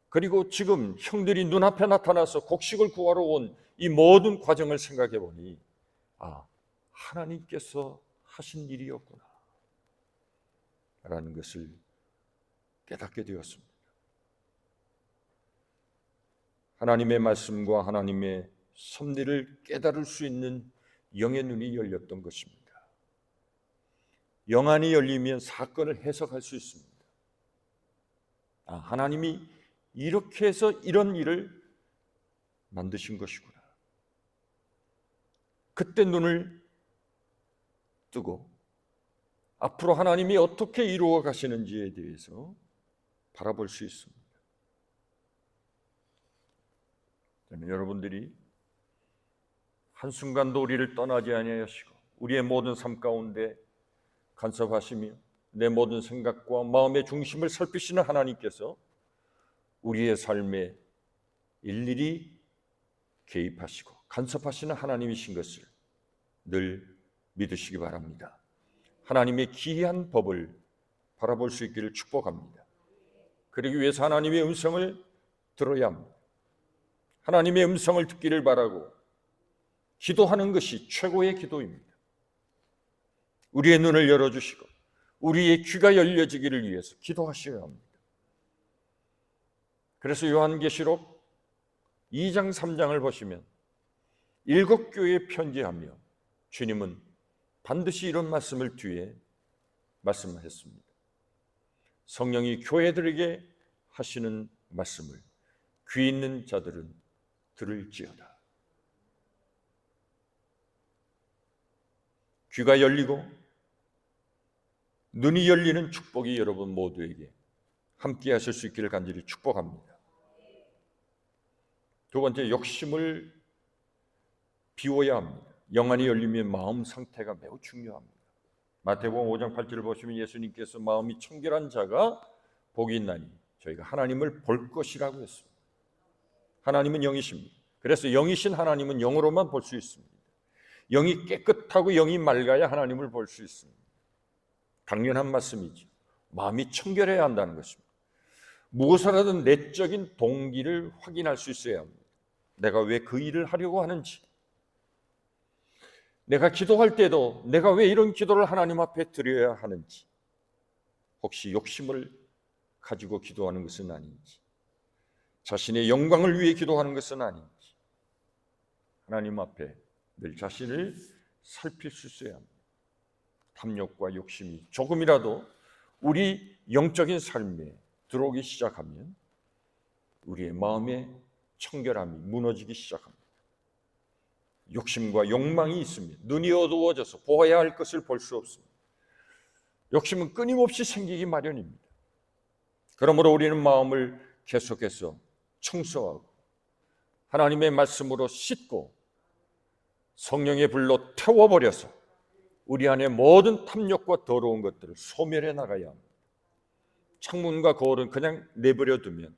그리고 지금 형들이 눈앞에 나타나서 곡식을 구하러 온 이 모든 과정을 생각해 보니 하나님께서 하신 일이었구나 라는 것을 깨닫게 되었습니다. 하나님의 말씀과 하나님의 섭리를 깨달을 수 있는 영의 눈이 열렸던 것입니다. 영안이 열리면 사건을 해석할 수 있습니다. 하나님이 이렇게 해서 이런 일을 만드신 것이구나. 그때 눈을 뜨고 앞으로 하나님이 어떻게 이루어 가시는지에 대해서 바라볼 수 있습니다. 저는 여러분들이 한순간도 우리를 떠나지 아니하시고 우리의 모든 삶 가운데 간섭하시며 내 모든 생각과 마음의 중심을 살피시는 하나님께서 우리의 삶에 일일이 개입하시고 간섭하시는 하나님이신 것을 늘 믿으시기 바랍니다. 하나님의 기이한 법을 바라볼 수 있기를 축복합니다. 그러기 위해서 하나님의 음성을 들어야 합니다. 하나님의 음성을 듣기를 바라고 기도하는 것이 최고의 기도입니다. 우리의 눈을 열어주시고 우리의 귀가 열려지기를 위해서 기도하셔야 합니다. 그래서 요한계시록 2장 3장을 보시면 7 교회에 편지하며 주님은 반드시 이런 말씀을 뒤에 말씀하셨습니다. 성령이 교회들에게 하시는 말씀을 귀 있는 자들은 들을지어다. 귀가 열리고 눈이 열리는 축복이 여러분 모두에게 함께 하실 수 있기를 간절히 축복합니다. 두 번째, 욕심을 비워야 합니다. 영안이 열리면 마음 상태가 매우 중요합니다. 마태복음 5장 8절을 보시면 예수님께서 마음이 청결한 자가 복이 있나니 저희가 하나님을 볼 것이라고 했습니다. 하나님은 영이십니다. 그래서 영이신 하나님은 영으로만 볼 수 있습니다. 영이 깨끗하고 영이 맑아야 하나님을 볼 수 있습니다. 당연한 말씀이지. 마음이 청결해야 한다는 것입니다. 무엇을 하든 내적인 동기를 확인할 수 있어야 합니다. 내가 왜 그 일을 하려고 하는지, 내가 기도할 때도 내가 왜 이런 기도를 하나님 앞에 드려야 하는지, 혹시 욕심을 가지고 기도하는 것은 아닌지, 자신의 영광을 위해 기도하는 것은 아닌지, 하나님 앞에 늘 자신을 살필 수 있어야 합니다. 탐욕과 욕심이 조금이라도 우리 영적인 삶에 들어오기 시작하면 우리의 마음의 청결함이 무너지기 시작합니다. 욕심과 욕망이 있으면 눈이 어두워져서 보아야 할 것을 볼 수 없습니다. 욕심은 끊임없이 생기기 마련입니다. 그러므로 우리는 마음을 계속해서 청소하고 하나님의 말씀으로 씻고 성령의 불로 태워버려서 우리 안에 모든 탐욕과 더러운 것들을 소멸해 나가야 합니다. 창문과 거울은 그냥 내버려 두면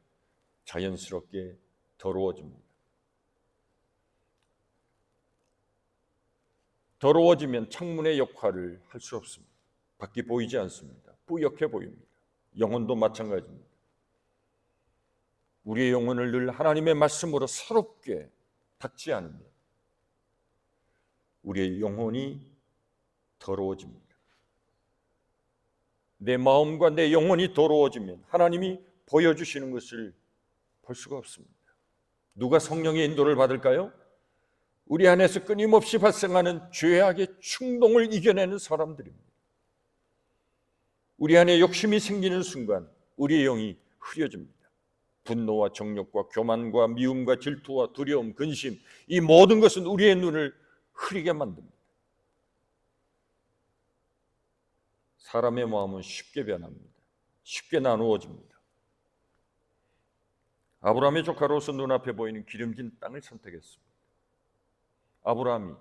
자연스럽게 더러워집니다. 더러워지면 창문의 역할을 할 수 없습니다. 밖이 보이지 않습니다. 뿌옇게 보입니다. 영혼도 마찬가지입니다. 우리의 영혼을 늘 하나님의 말씀으로 새롭게 닦지 않으면 우리의 영혼이 더러워집니다. 내 마음과 내 영혼이 더러워지면 하나님이 보여주시는 것을 볼 수가 없습니다. 누가 성령의 인도를 받을까요? 우리 안에서 끊임없이 발생하는 죄악의 충동을 이겨내는 사람들입니다. 우리 안에 욕심이 생기는 순간 우리의 영이 흐려집니다. 분노와 정욕과 교만과 미움과 질투와 두려움, 근심, 이 모든 것은 우리의 눈을 흐리게 만듭니다. 사람의 마음은 쉽게 변합니다. 쉽게 나누어집니다. 아브라함의 조카 롯은 눈앞에 보이는 기름진 땅을 선택했습니다. 아브라함이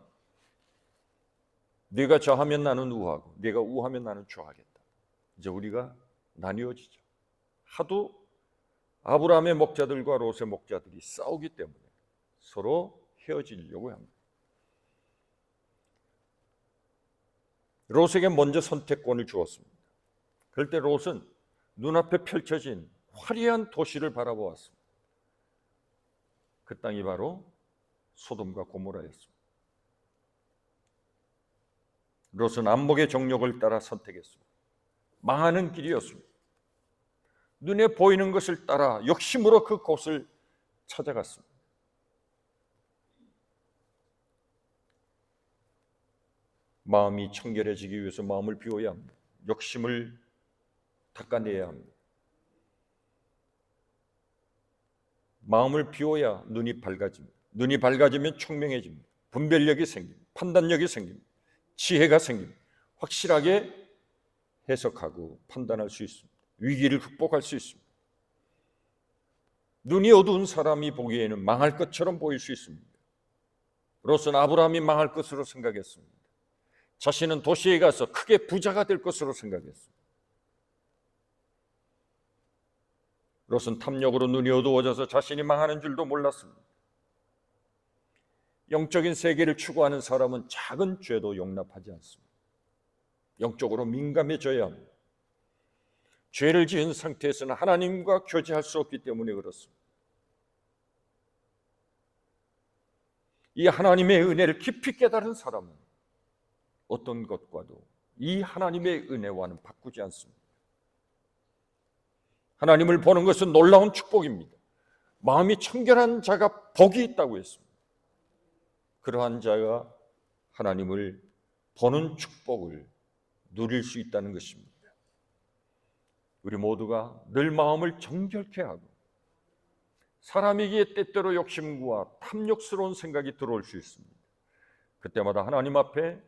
네가 좌하면 나는 우하고 네가 우하면 나는 좌하겠다. 이제 우리가 나뉘어지죠. 하도 아브라함의 목자들과 롯의 목자들이 싸우기 때문에 서로 헤어지려고 합니다. 롯에게 먼저 선택권을 주었습니다. 그럴 때 롯은 눈앞에 펼쳐진 화려한 도시를 바라보았습니다. 그 땅이 바로 소돔과 고모라였습니다. 롯은 안목의 정욕을 따라 선택했습니다. 망하는 길이었습니다. 눈에 보이는 것을 따라 욕심으로 그 곳을 찾아갔습니다. 마음이 청결해지기 위해서 마음을 비워야 합니다. 욕심을 닦아내야 합니다. 마음을 비워야 눈이 밝아집니다. 눈이 밝아지면 총명해집니다. 분별력이 생깁니다. 판단력이 생깁니다. 지혜가 생깁니다. 확실하게 해석하고 판단할 수 있습니다. 위기를 극복할 수 있습니다. 눈이 어두운 사람이 보기에는 망할 것처럼 보일 수 있습니다. 롯은 아브라함이 망할 것으로 생각했습니다. 자신은 도시에 가서 크게 부자가 될 것으로 생각했습니다. 롯은 탐욕으로 눈이 어두워져서 자신이 망하는 줄도 몰랐습니다. 영적인 세계를 추구하는 사람은 작은 죄도 용납하지 않습니다. 영적으로 민감해져야 합니다. 죄를 지은 상태에서는 하나님과 교제할 수 없기 때문에 그렇습니다. 이 하나님의 은혜를 깊이 깨달은 사람은 어떤 것과도 이 하나님의 은혜와는 바꾸지 않습니다. 하나님을 보는 것은 놀라운 축복입니다. 마음이 청결한 자가 복이 있다고 했습니다. 그러한 자가 하나님을 보는 축복을 누릴 수 있다는 것입니다. 우리 모두가 늘 마음을 정결케 하고 사람에게 때때로 욕심과 탐욕스러운 생각이 들어올 수 있습니다. 그때마다 하나님 앞에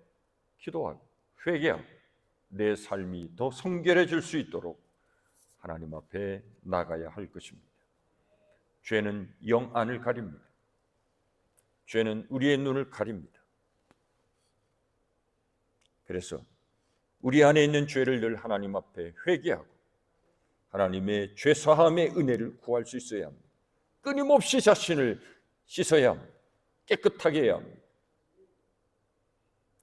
기도하고 회개하고 내 삶이 더 성결해질 수 있도록 하나님 앞에 나가야 할 것입니다. 죄는 영 안을 가립니다. 죄는 우리의 눈을 가립니다. 그래서 우리 안에 있는 죄를 늘 하나님 앞에 회개하고 하나님의 죄사함의 은혜를 구할 수 있어야 합니다. 끊임없이 자신을 씻어야 합니다. 깨끗하게 해야 합니다.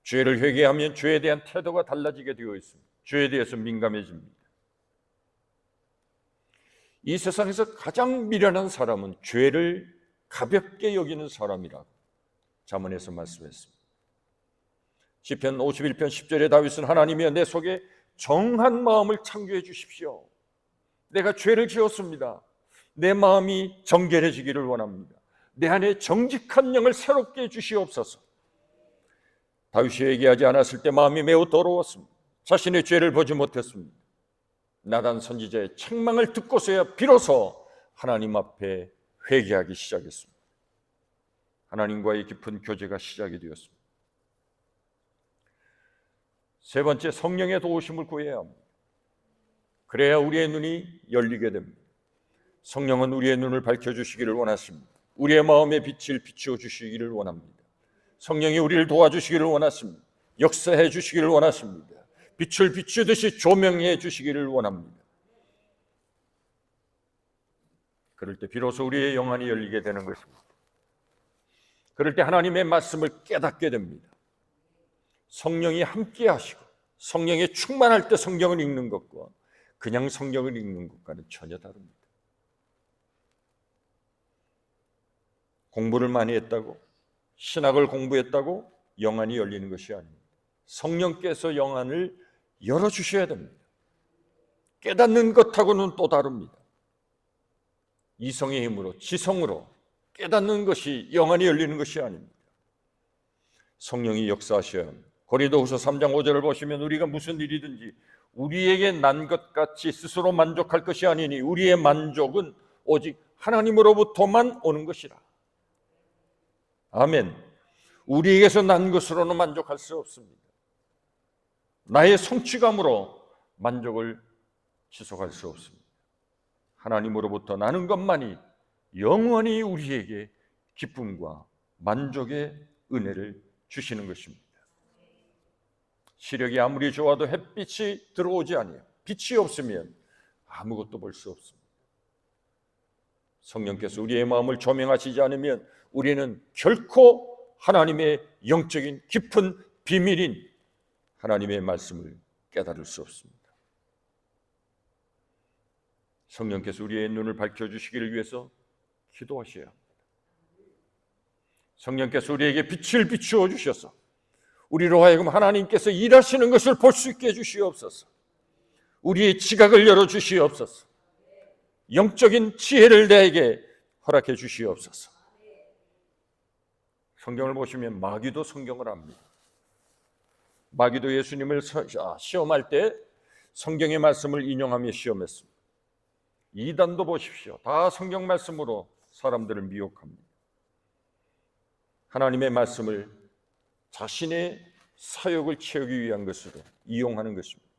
죄를 회개하면 죄에 대한 태도가 달라지게 되어 있습니다. 죄에 대해서 민감해집니다. 이 세상에서 가장 미련한 사람은 죄를 가볍게 여기는 사람이라고 잠언에서 말씀했습니다. 시편 51편 10절에 다윗은 하나님이여 내 속에 정한 마음을 창조해 주십시오. 내가 죄를 지었습니다. 내 마음이 정결해지기를 원합니다. 내 안에 정직한 영을 새롭게 해주시옵소서. 다윗이 얘기하지 않았을 때 마음이 매우 더러웠습니다. 자신의 죄를 보지 못했습니다. 나단 선지자의 책망을 듣고서야 비로소 하나님 앞에 회개하기 시작했습니다. 하나님과의 깊은 교제가 시작이 되었습니다. 세 번째, 성령의 도우심을 구해야 합니다. 그래야 우리의 눈이 열리게 됩니다. 성령은 우리의 눈을 밝혀주시기를 원하십니다. 우리의 마음의 빛을 비추어 주시기를 원합니다. 성령이 우리를 도와주시기를 원하십니다. 역사해 주시기를 원하십니다. 빛을 비추듯이 조명해 주시기를 원합니다. 그럴 때 비로소 우리의 영안이 열리게 되는 것입니다. 그럴 때 하나님의 말씀을 깨닫게 됩니다. 성령이 함께 하시고 성령에 충만할 때 성경을 읽는 것과 그냥 성경을 읽는 것과는 전혀 다릅니다. 공부를 많이 했다고, 신학을 공부했다고 영안이 열리는 것이 아닙니다. 성령께서 영안을 열어주셔야 됩니다. 깨닫는 것하고는 또 다릅니다. 이성의 힘으로, 지성으로 깨닫는 것이 영안이 열리는 것이 아닙니다. 성령이 역사하셔야 합니다. 고린도후서 3장 5절을 보시면 우리가 무슨 일이든지 우리에게 난 것 같이 스스로 만족할 것이 아니니 우리의 만족은 오직 하나님으로부터만 오는 것이라. 아멘. 우리에게서 난 것으로는 만족할 수 없습니다. 나의 성취감으로 만족을 지속할 수 없습니다. 하나님으로부터 나는 것만이 영원히 우리에게 기쁨과 만족의 은혜를 주시는 것입니다. 시력이 아무리 좋아도 햇빛이 들어오지 아니해요. 빛이 없으면 아무것도 볼 수 없습니다. 성령께서 우리의 마음을 조명하시지 않으면 우리는 결코 하나님의 영적인 깊은 비밀인 하나님의 말씀을 깨달을 수 없습니다. 성령께서 우리의 눈을 밝혀주시기를 위해서 기도하셔야 합니다. 성령께서 우리에게 빛을 비추어 주셔서 우리로 하여금 하나님께서 일하시는 것을 볼 수 있게 해주시옵소서. 우리의 지각을 열어주시옵소서. 영적인 지혜를 내게 허락해 주시옵소서. 성경을 보시면 마귀도 성경을 압니다. 마귀도 예수님을 시험할 때 성경의 말씀을 인용하며 시험했습니다. 이단도 보십시오. 다 성경 말씀으로 사람들을 미혹합니다. 하나님의 말씀을 자신의 사역을 채우기 위한 것으로 이용하는 것입니다.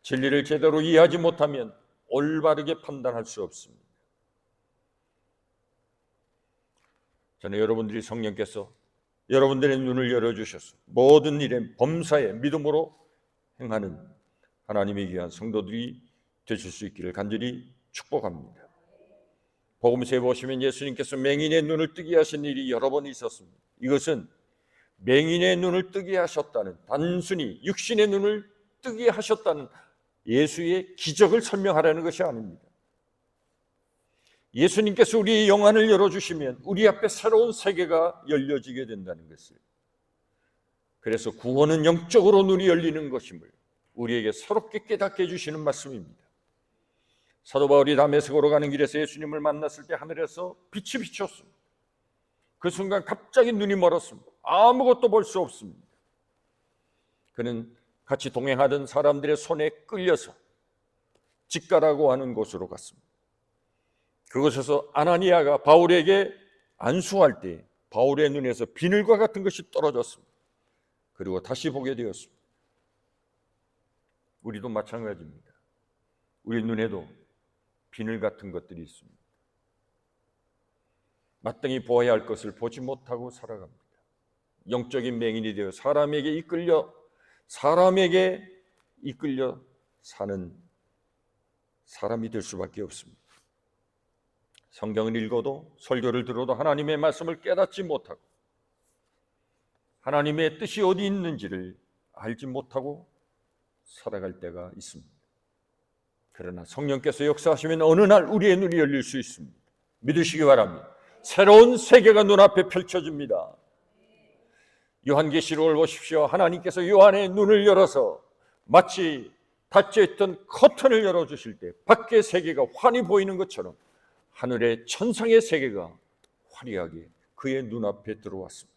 진리를 제대로 이해하지 못하면 올바르게 판단할 수 없습니다. 저는 여러분들이 성령께서 여러분들의 눈을 열어주셔서 모든 일에 범사에 믿음으로 행하는 하나님의 귀한 성도들이 되실 수 있기를 간절히 축복합니다. 복음서에 보시면 예수님께서 맹인의 눈을 뜨게 하신 일이 여러 번 있었습니다. 이것은 맹인의 눈을 뜨게 하셨다는, 단순히 육신의 눈을 뜨게 하셨다는 예수의 기적을 설명하라는 것이 아닙니다. 예수님께서 우리의 영안을 열어주시면 우리 앞에 새로운 세계가 열려지게 된다는 것을, 그래서 구원은 영적으로 눈이 열리는 것임을 우리에게 새롭게 깨닫게 해주시는 말씀입니다. 사도 바울이 다메섹으로 가는 길에서 예수님을 만났을 때 하늘에서 빛이 비쳤습니다. 그 순간 갑자기 눈이 멀었습니다. 아무것도 볼 수 없습니다. 그는 같이 동행하던 사람들의 손에 끌려서 직가라고 하는 곳으로 갔습니다. 그곳에서 아나니아가 바울에게 안수할 때 바울의 눈에서 비늘과 같은 것이 떨어졌습니다. 그리고 다시 보게 되었습니다. 우리도 마찬가지입니다. 우리 눈에도 비늘 같은 것들이 있습니다. 마땅히 보아야 할 것을 보지 못하고 살아갑니다. 영적인 맹인이 되어 사람에게 이끌려 사람에게 이끌려 사는 사람이 될 수밖에 없습니다. 성경을 읽어도 설교를 들어도 하나님의 말씀을 깨닫지 못하고 하나님의 뜻이 어디 있는지를 알지 못하고 살아갈 때가 있습니다. 그러나 성령께서 역사하시면 어느 날 우리의 눈이 열릴 수 있습니다. 믿으시기 바랍니다. 새로운 세계가 눈앞에 펼쳐집니다. 요한계시록을 보십시오. 하나님께서 요한의 눈을 열어서 마치 닫혀있던 커튼을 열어주실 때 밖의 세계가 환히 보이는 것처럼 하늘의 천상의 세계가 화려하게 그의 눈앞에 들어왔습니다.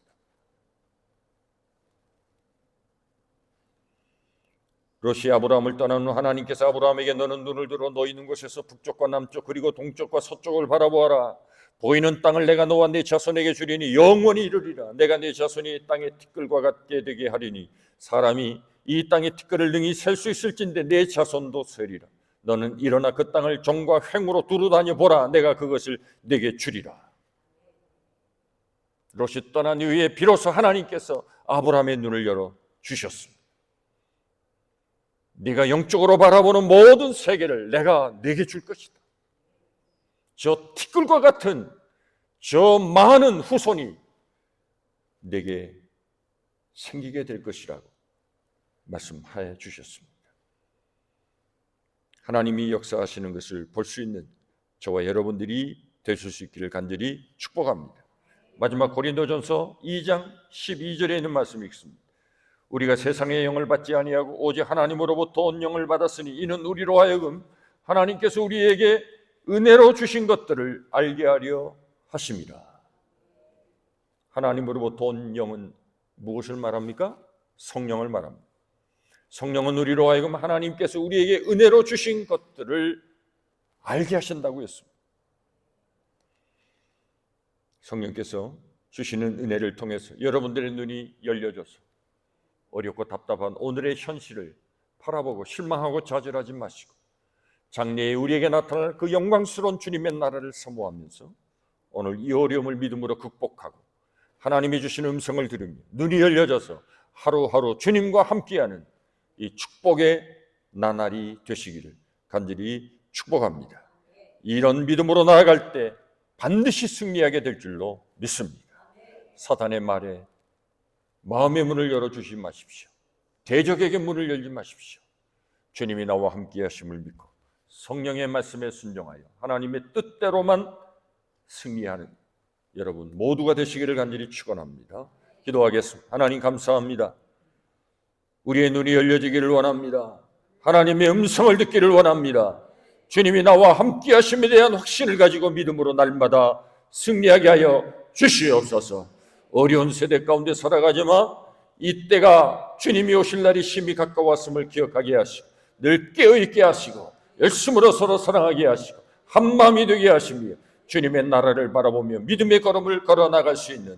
롯이 아브라함을 떠난 후 하나님께서 아브라함에게 너는 눈을 들어 너 있는 곳에서 북쪽과 남쪽 그리고 동쪽과 서쪽을 바라보아라. 보이는 땅을 내가 너와 네 자손에게 주리니 영원히 이르리라. 내가 네 자손이 땅의 티끌과 같게 되게 하리니 사람이 이 땅의 티끌을 능히 셀 수 있을진데 내 자손도 세리라. 너는 일어나 그 땅을 종과 횡으로 두루다녀 보라. 내가 그것을 네게 주리라. 롯이 떠난 이후에 비로소 하나님께서 아브라함의 눈을 열어 주셨습니다. 네가 영적으로 바라보는 모든 세계를 내가 네게 줄 것이다. 저 티끌과 같은 저 많은 후손이 네게 생기게 될 것이라고 말씀하여 주셨습니다. 하나님이 역사하시는 것을 볼 수 있는 저와 여러분들이 되실 수 있기를 간절히 축복합니다. 마지막 고린도전서 2장 12절에 있는 말씀이 있습니다. 우리가 세상의 영을 받지 아니하고 오직 하나님으로부터 온 영을 받았으니 이는 우리로 하여금 하나님께서 우리에게 은혜로 주신 것들을 알게 하려 하심이라. 하나님으로부터 온 영은 무엇을 말합니까? 성령을 말합니다. 성령은 우리로 하여금 하나님께서 우리에게 은혜로 주신 것들을 알게 하신다고 했습니다. 성령께서 주시는 은혜를 통해서 여러분들의 눈이 열려져서 어렵고 답답한 오늘의 현실을 바라보고 실망하고 좌절하지 마시고 장래에 우리에게 나타날 그 영광스러운 주님의 나라를 사모하면서 오늘 이 어려움을 믿음으로 극복하고 하나님이 주신 음성을 들으며 눈이 열려져서 하루하루 주님과 함께하는 이 축복의 나날이 되시기를 간절히 축복합니다. 이런 믿음으로 나아갈 때 반드시 승리하게 될 줄로 믿습니다. 사단의 말에 마음의 문을 열어주지 마십시오. 대적에게 문을 열지 마십시오. 주님이 나와 함께 하심을 믿고 성령의 말씀에 순종하여 하나님의 뜻대로만 승리하는 여러분 모두가 되시기를 간절히 축원합니다. 기도하겠습니다. 하나님 감사합니다. 우리의 눈이 열려지기를 원합니다. 하나님의 음성을 듣기를 원합니다. 주님이 나와 함께 하심에 대한 확신을 가지고 믿음으로 날마다 승리하게 하여 주시옵소서. 어려운 세대 가운데 살아가지만 이때가 주님이 오실 날이 심히 가까웠음을 기억하게 하시고 늘 깨어있게 하시고 열심으로 서로 사랑하게 하시고 한마음이 되게 하시며 주님의 나라를 바라보며 믿음의 걸음을 걸어나갈 수 있는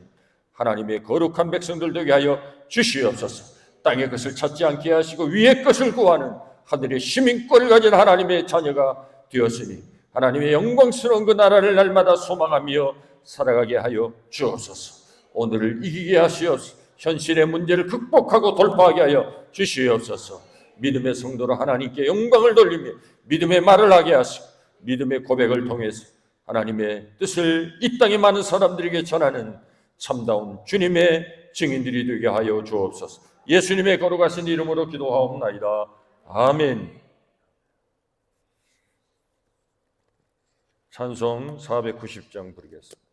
하나님의 거룩한 백성들 되게 하여 주시옵소서. 땅의 것을 찾지 않게 하시고 위의 것을 구하는 하늘의 시민권을 가진 하나님의 자녀가 되었으니 하나님의 영광스러운 그 나라를 날마다 소망하며 살아가게 하여 주옵소서. 오늘을 이기게 하시옵소서. 현실의 문제를 극복하고 돌파하게 하여 주시옵소서. 믿음의 성도로 하나님께 영광을 돌리며 믿음의 말을 하게 하시고 믿음의 고백을 통해서 하나님의 뜻을 이 땅의 많은 사람들에게 전하는 참다운 주님의 증인들이 되게 하여 주옵소서. 예수님의 거룩하신 이름으로 기도하옵나이다. 아멘. 찬송 490장 부르겠습니다.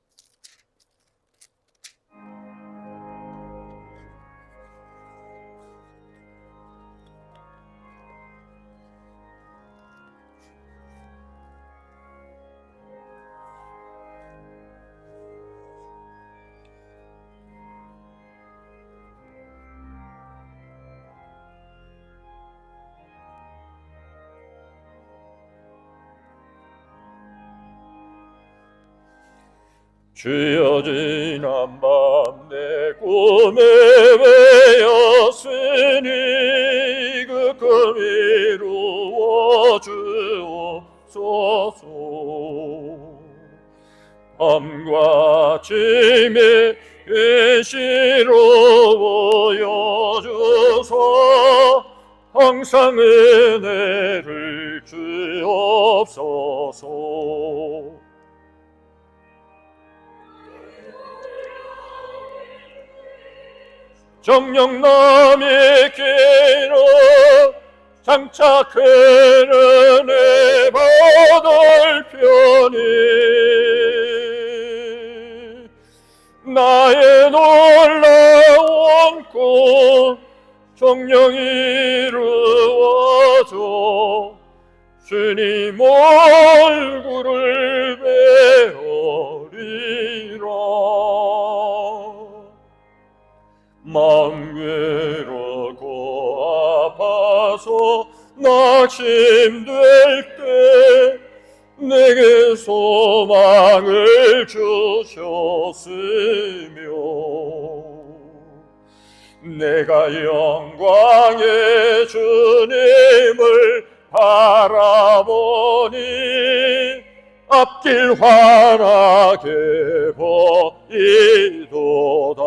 주여 지난 밤 내 꿈에 외였으니 그 꿈 이루어 주옵소서. 밤과 아침에 계시로 보여주소 항상 은혜를 주옵소서. 정녕 남의 길로 장착하는 은혜 받을 편이 나의 놀라운 꿈 정녕 이루어져 주님 얼굴을 배우리라. 마음 괴롭고 아파서 낙심될 때 내게 소망을 주셨으며 내가 영광의 주님을 바라보니 앞길 환하게 보이도다.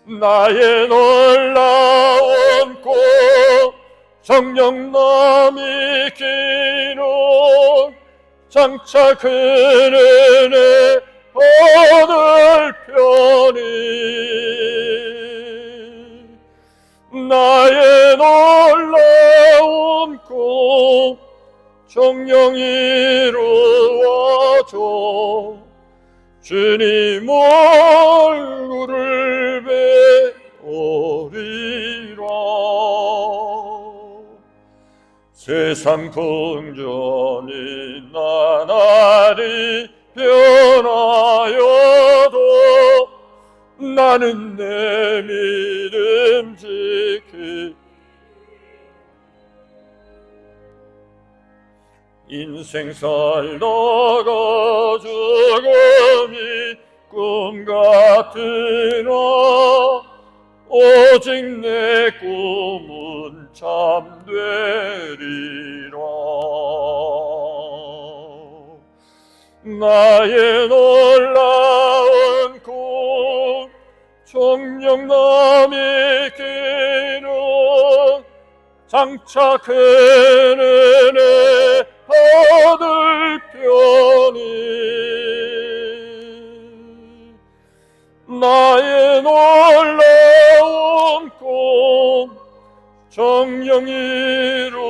나의 놀라운 꿈 정녕 남이 기록 장착은 은혜 받을 편이 나의 놀라운 꿈 정녕 이루어져 주님 얼굴을 배우리라. 세상 풍전이 나날이 변하여도 나는 내 믿음 지키 인생 살다가 죽음이 꿈 같으나 오직 내 꿈은 참되리라. 나의 놀라운 꿈 정녕 남이 기록 장착은 은혜 받을 편이 나의 놀라운 꿈 정녕 이루어져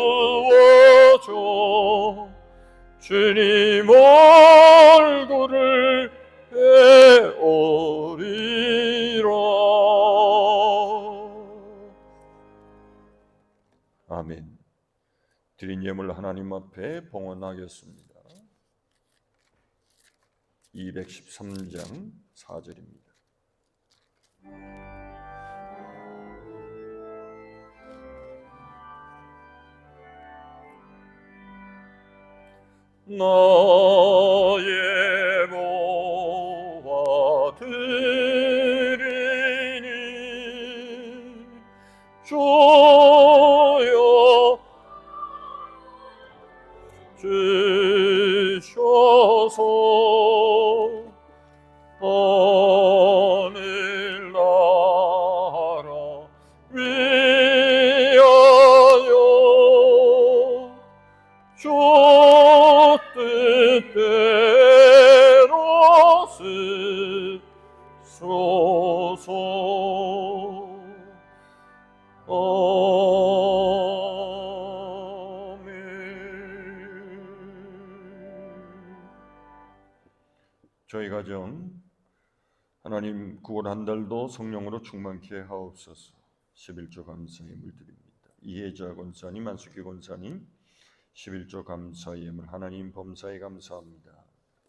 주님 얼굴을 배우리라. 아멘. 드린 예물 하나님 앞에 봉헌하겠습니다. 213장 4절입니다. 나의 모아 드리니 주여 주셔서 하늘 나라 위하여 주 뜻대로 쓰소서. 저희 가정 하나님 9월 한 달도 성령으로 충만케 하옵소서. 11조 감사 예물 드립니다. 이혜자 권사님, 안숙기 권사님 11조 감사 예물 하나님 범사에 감사합니다.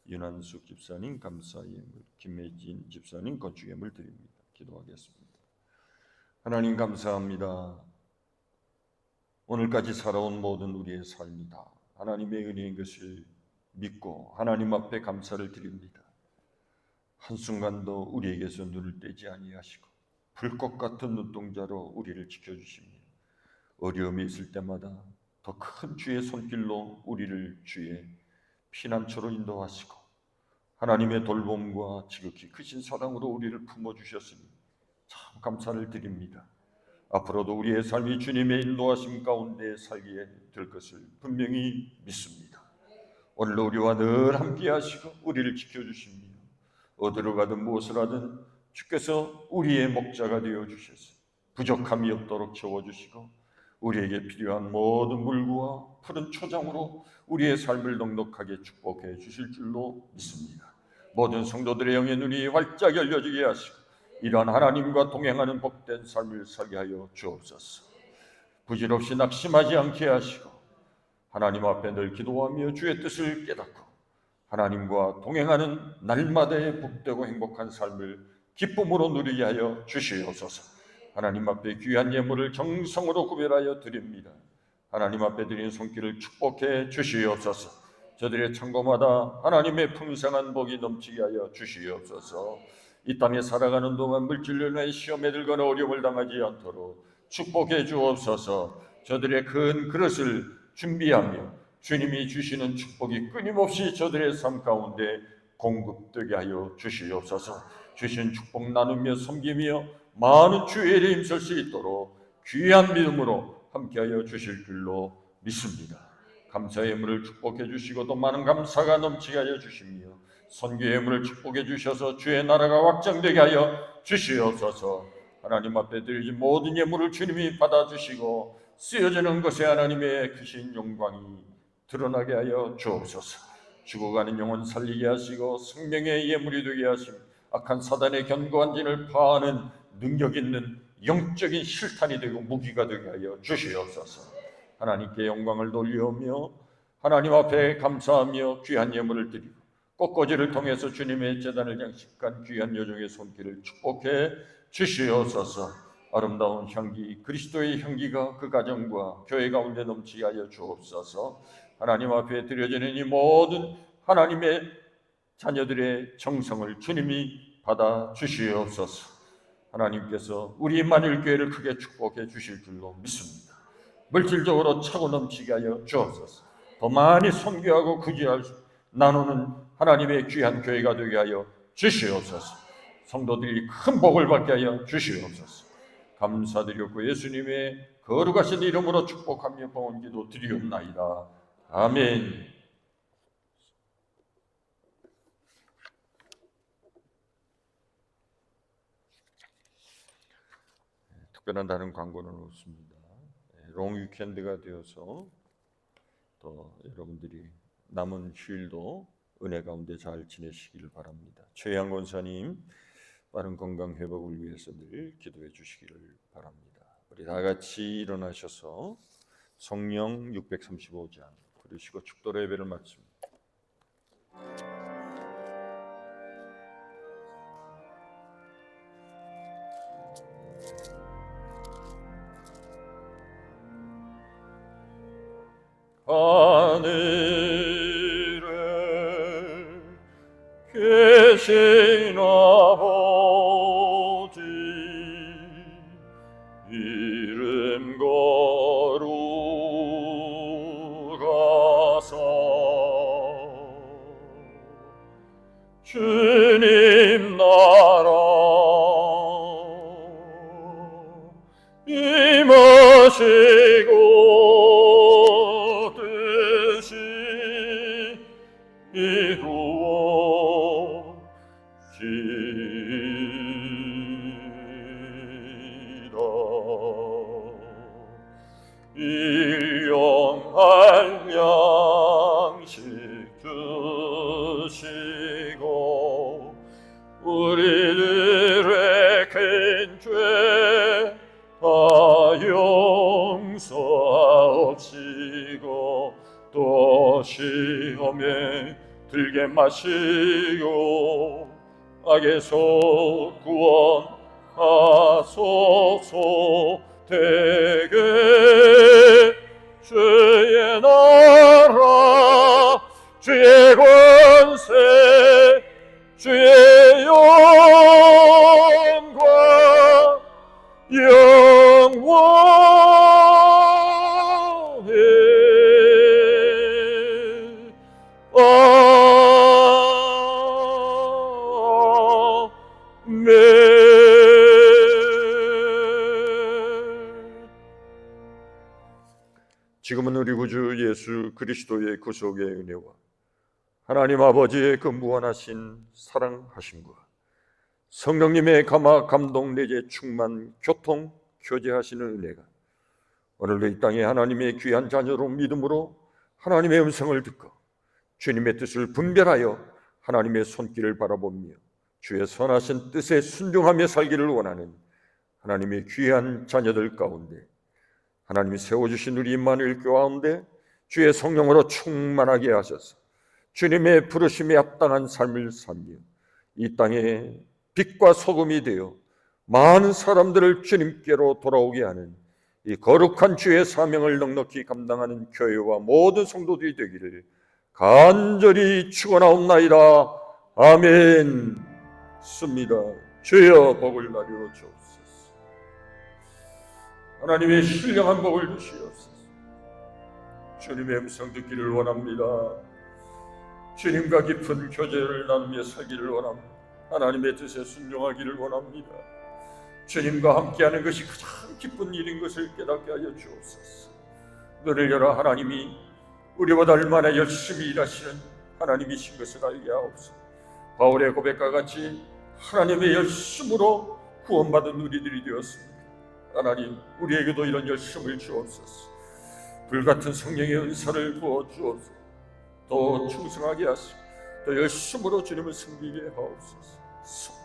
윤한숙 집사님 감사 예물, 김혜진 집사님 건축 예물 드립니다. 기도하겠습니다. 하나님 감사합니다. 오늘까지 살아온 모든 우리의 삶이 다 하나님의 은혜인 것을 믿고 하나님 앞에 감사를 드립니다. 한순간도 우리에게서 눈을 떼지 아니하시고 불꽃 같은 눈동자로 우리를 지켜주십니다. 어려움이 있을 때마다 더 큰 주의 손길로 우리를 주의 피난처로 인도하시고 하나님의 돌봄과 지극히 크신 사랑으로 우리를 품어주셨으니 참 감사를 드립니다. 앞으로도 우리의 삶이 주님의 인도하심 가운데 살게 될 것을 분명히 믿습니다. 오늘 우리와 늘 함께 하시고 우리를 지켜주십니다. 어디로 가든 무엇을 하든 주께서 우리의 목자가 되어 주셔서 부족함이 없도록 채워주시고 우리에게 필요한 모든 물과 푸른 초장으로 우리의 삶을 넉넉하게 축복해 주실 줄로 믿습니다. 모든 성도들의 영의 눈이 활짝 열려지게 하시고 이러한 하나님과 동행하는 복된 삶을 살게 하여 주옵소서. 부질없이 낙심하지 않게 하시고 하나님 앞에 늘 기도하며 주의 뜻을 깨닫고 하나님과 동행하는 날마다의 복되고 행복한 삶을 기쁨으로 누리게 하여 주시옵소서. 하나님 앞에 귀한 예물을 정성으로 구별하여 드립니다. 하나님 앞에 드린 손길을 축복해 주시옵소서. 저들의 창고마다 하나님의 풍성한 복이 넘치게 하여 주시옵소서. 이 땅에 살아가는 동안 물질로 인해 시험에 들거나 어려움을 당하지 않도록 축복해 주옵소서. 저들의 큰 그릇을 준비하며 주님이 주시는 축복이 끊임없이 저들의 삶 가운데 공급되게 하여 주시옵소서. 주신 축복 나누며 섬기며 많은 주의 일에 힘쓸 수 있도록 귀한 믿음으로 함께하여 주실 줄로 믿습니다. 감사의 예물을 축복해 주시고 또 많은 감사가 넘치게 하여 주시며 선교의 예물을 축복해 주셔서 주의 나라가 확장되게 하여 주시옵소서. 하나님 앞에 드리진 모든 예물을 주님이 받아주시고 쓰여지는 것에 하나님의 크신 영광이 드러나게 하여 주옵소서. 죽어가는 영혼 살리게 하시고 생명의 예물이 되게 하시며 악한 사단의 견고한 진을 파하는 능력 있는 영적인 실탄이 되고 무기가 되게 하여 주시옵소서. 하나님께 영광을 돌리오며 하나님 앞에 감사하며 귀한 예물을 드리고 꽃꽂이를 통해서 주님의 제단을 장식한 귀한 여종의 손길을 축복해 주시옵소서. 아름다운 향기, 그리스도의 향기가 그 가정과 교회 가운데 넘치게 하여 주옵소서. 하나님 앞에 드려지는 이 모든 하나님의 자녀들의 정성을 주님이 받아 주시옵소서. 하나님께서 우리 만일교회를 크게 축복해 주실 줄로 믿습니다. 물질적으로 차고 넘치게 하여 주옵소서. 더 많이 선교하고 구제할 나누는 하나님의 귀한 교회가 되게 하여 주시옵소서. 성도들이 큰 복을 받게 하여 주시옵소서. 감사드렸고 예수님의 거룩하신 이름으로 축복하며 봉헌 기도 드리옵나이다. 아멘. 특별한 다른 광고는 없습니다. 롱 위켄드가 되어서 또 여러분들이 남은 휴일도 은혜 가운데 잘 지내시기를 바랍니다. 최양 권사님 빠른 건강 회복을 위해서 늘 기도해 주시기를 바랍니다. 우리 다 같이 일어나셔서 성령 635장 부르시고 축도 예배를 마칩니다. 하늘에 계신 아버지 이름 거룩하사 주님 나라 임하시고 일용할 양식 주시고 우리들의 큰 죄 다 용서하옵시고 또 시험에 들게 마시고 악에서 구원하소서. 되게 주의 나라 주의 권세 주의 영광 영원히 아멘. 지금은 우리 구주 예수 그리스도의 구속의 은혜와 하나님 아버지의 그 무한하신 사랑하심과 성령님의 감화 감동 내재 충만 교통 교제하시는 은혜가 오늘도 이 땅에 하나님의 귀한 자녀로 믿음으로 하나님의 음성을 듣고 주님의 뜻을 분별하여 하나님의 손길을 바라보며 주의 선하신 뜻에 순종하며 살기를 원하는 하나님의 귀한 자녀들 가운데 하나님이 세워주신 우리 임마누엘 교회 가운데 주의 성령으로 충만하게 하셔서 주님의 부르심에 합당한 삶을 살며 이 땅에 빛과 소금이 되어 많은 사람들을 주님께로 돌아오게 하는 이 거룩한 주의 사명을 넉넉히 감당하는 교회와 모든 성도들이 되기를 간절히 축원하옵나이다. 아멘. 습니다. 주여 복을 나려 주옵소서. 하나님의 신령한 복을 주시옵소서. 주님의 음성 듣기를 원합니다. 주님과 깊은 교제를 나누며 살기를 원합니다. 하나님의 뜻에 순종하기를 원합니다. 주님과 함께하는 것이 가장 기쁜 일인 것을 깨닫게 하여 주옵소서. 눈을 열어 하나님이 우리보다 얼마나 열심히 일하시는 하나님이신 것을 알게 하옵소서. 바울의 고백과 같이 하나님의 열심으로 구원받은 우리들이 되었습니다. 하나님, 우리에게도 이런 열심을 주옵소서. 불같은 성령의 은사를 부어 주옵소서. 더 충성하게 하시고 더 열심으로 주님을 섬기게 하옵소서.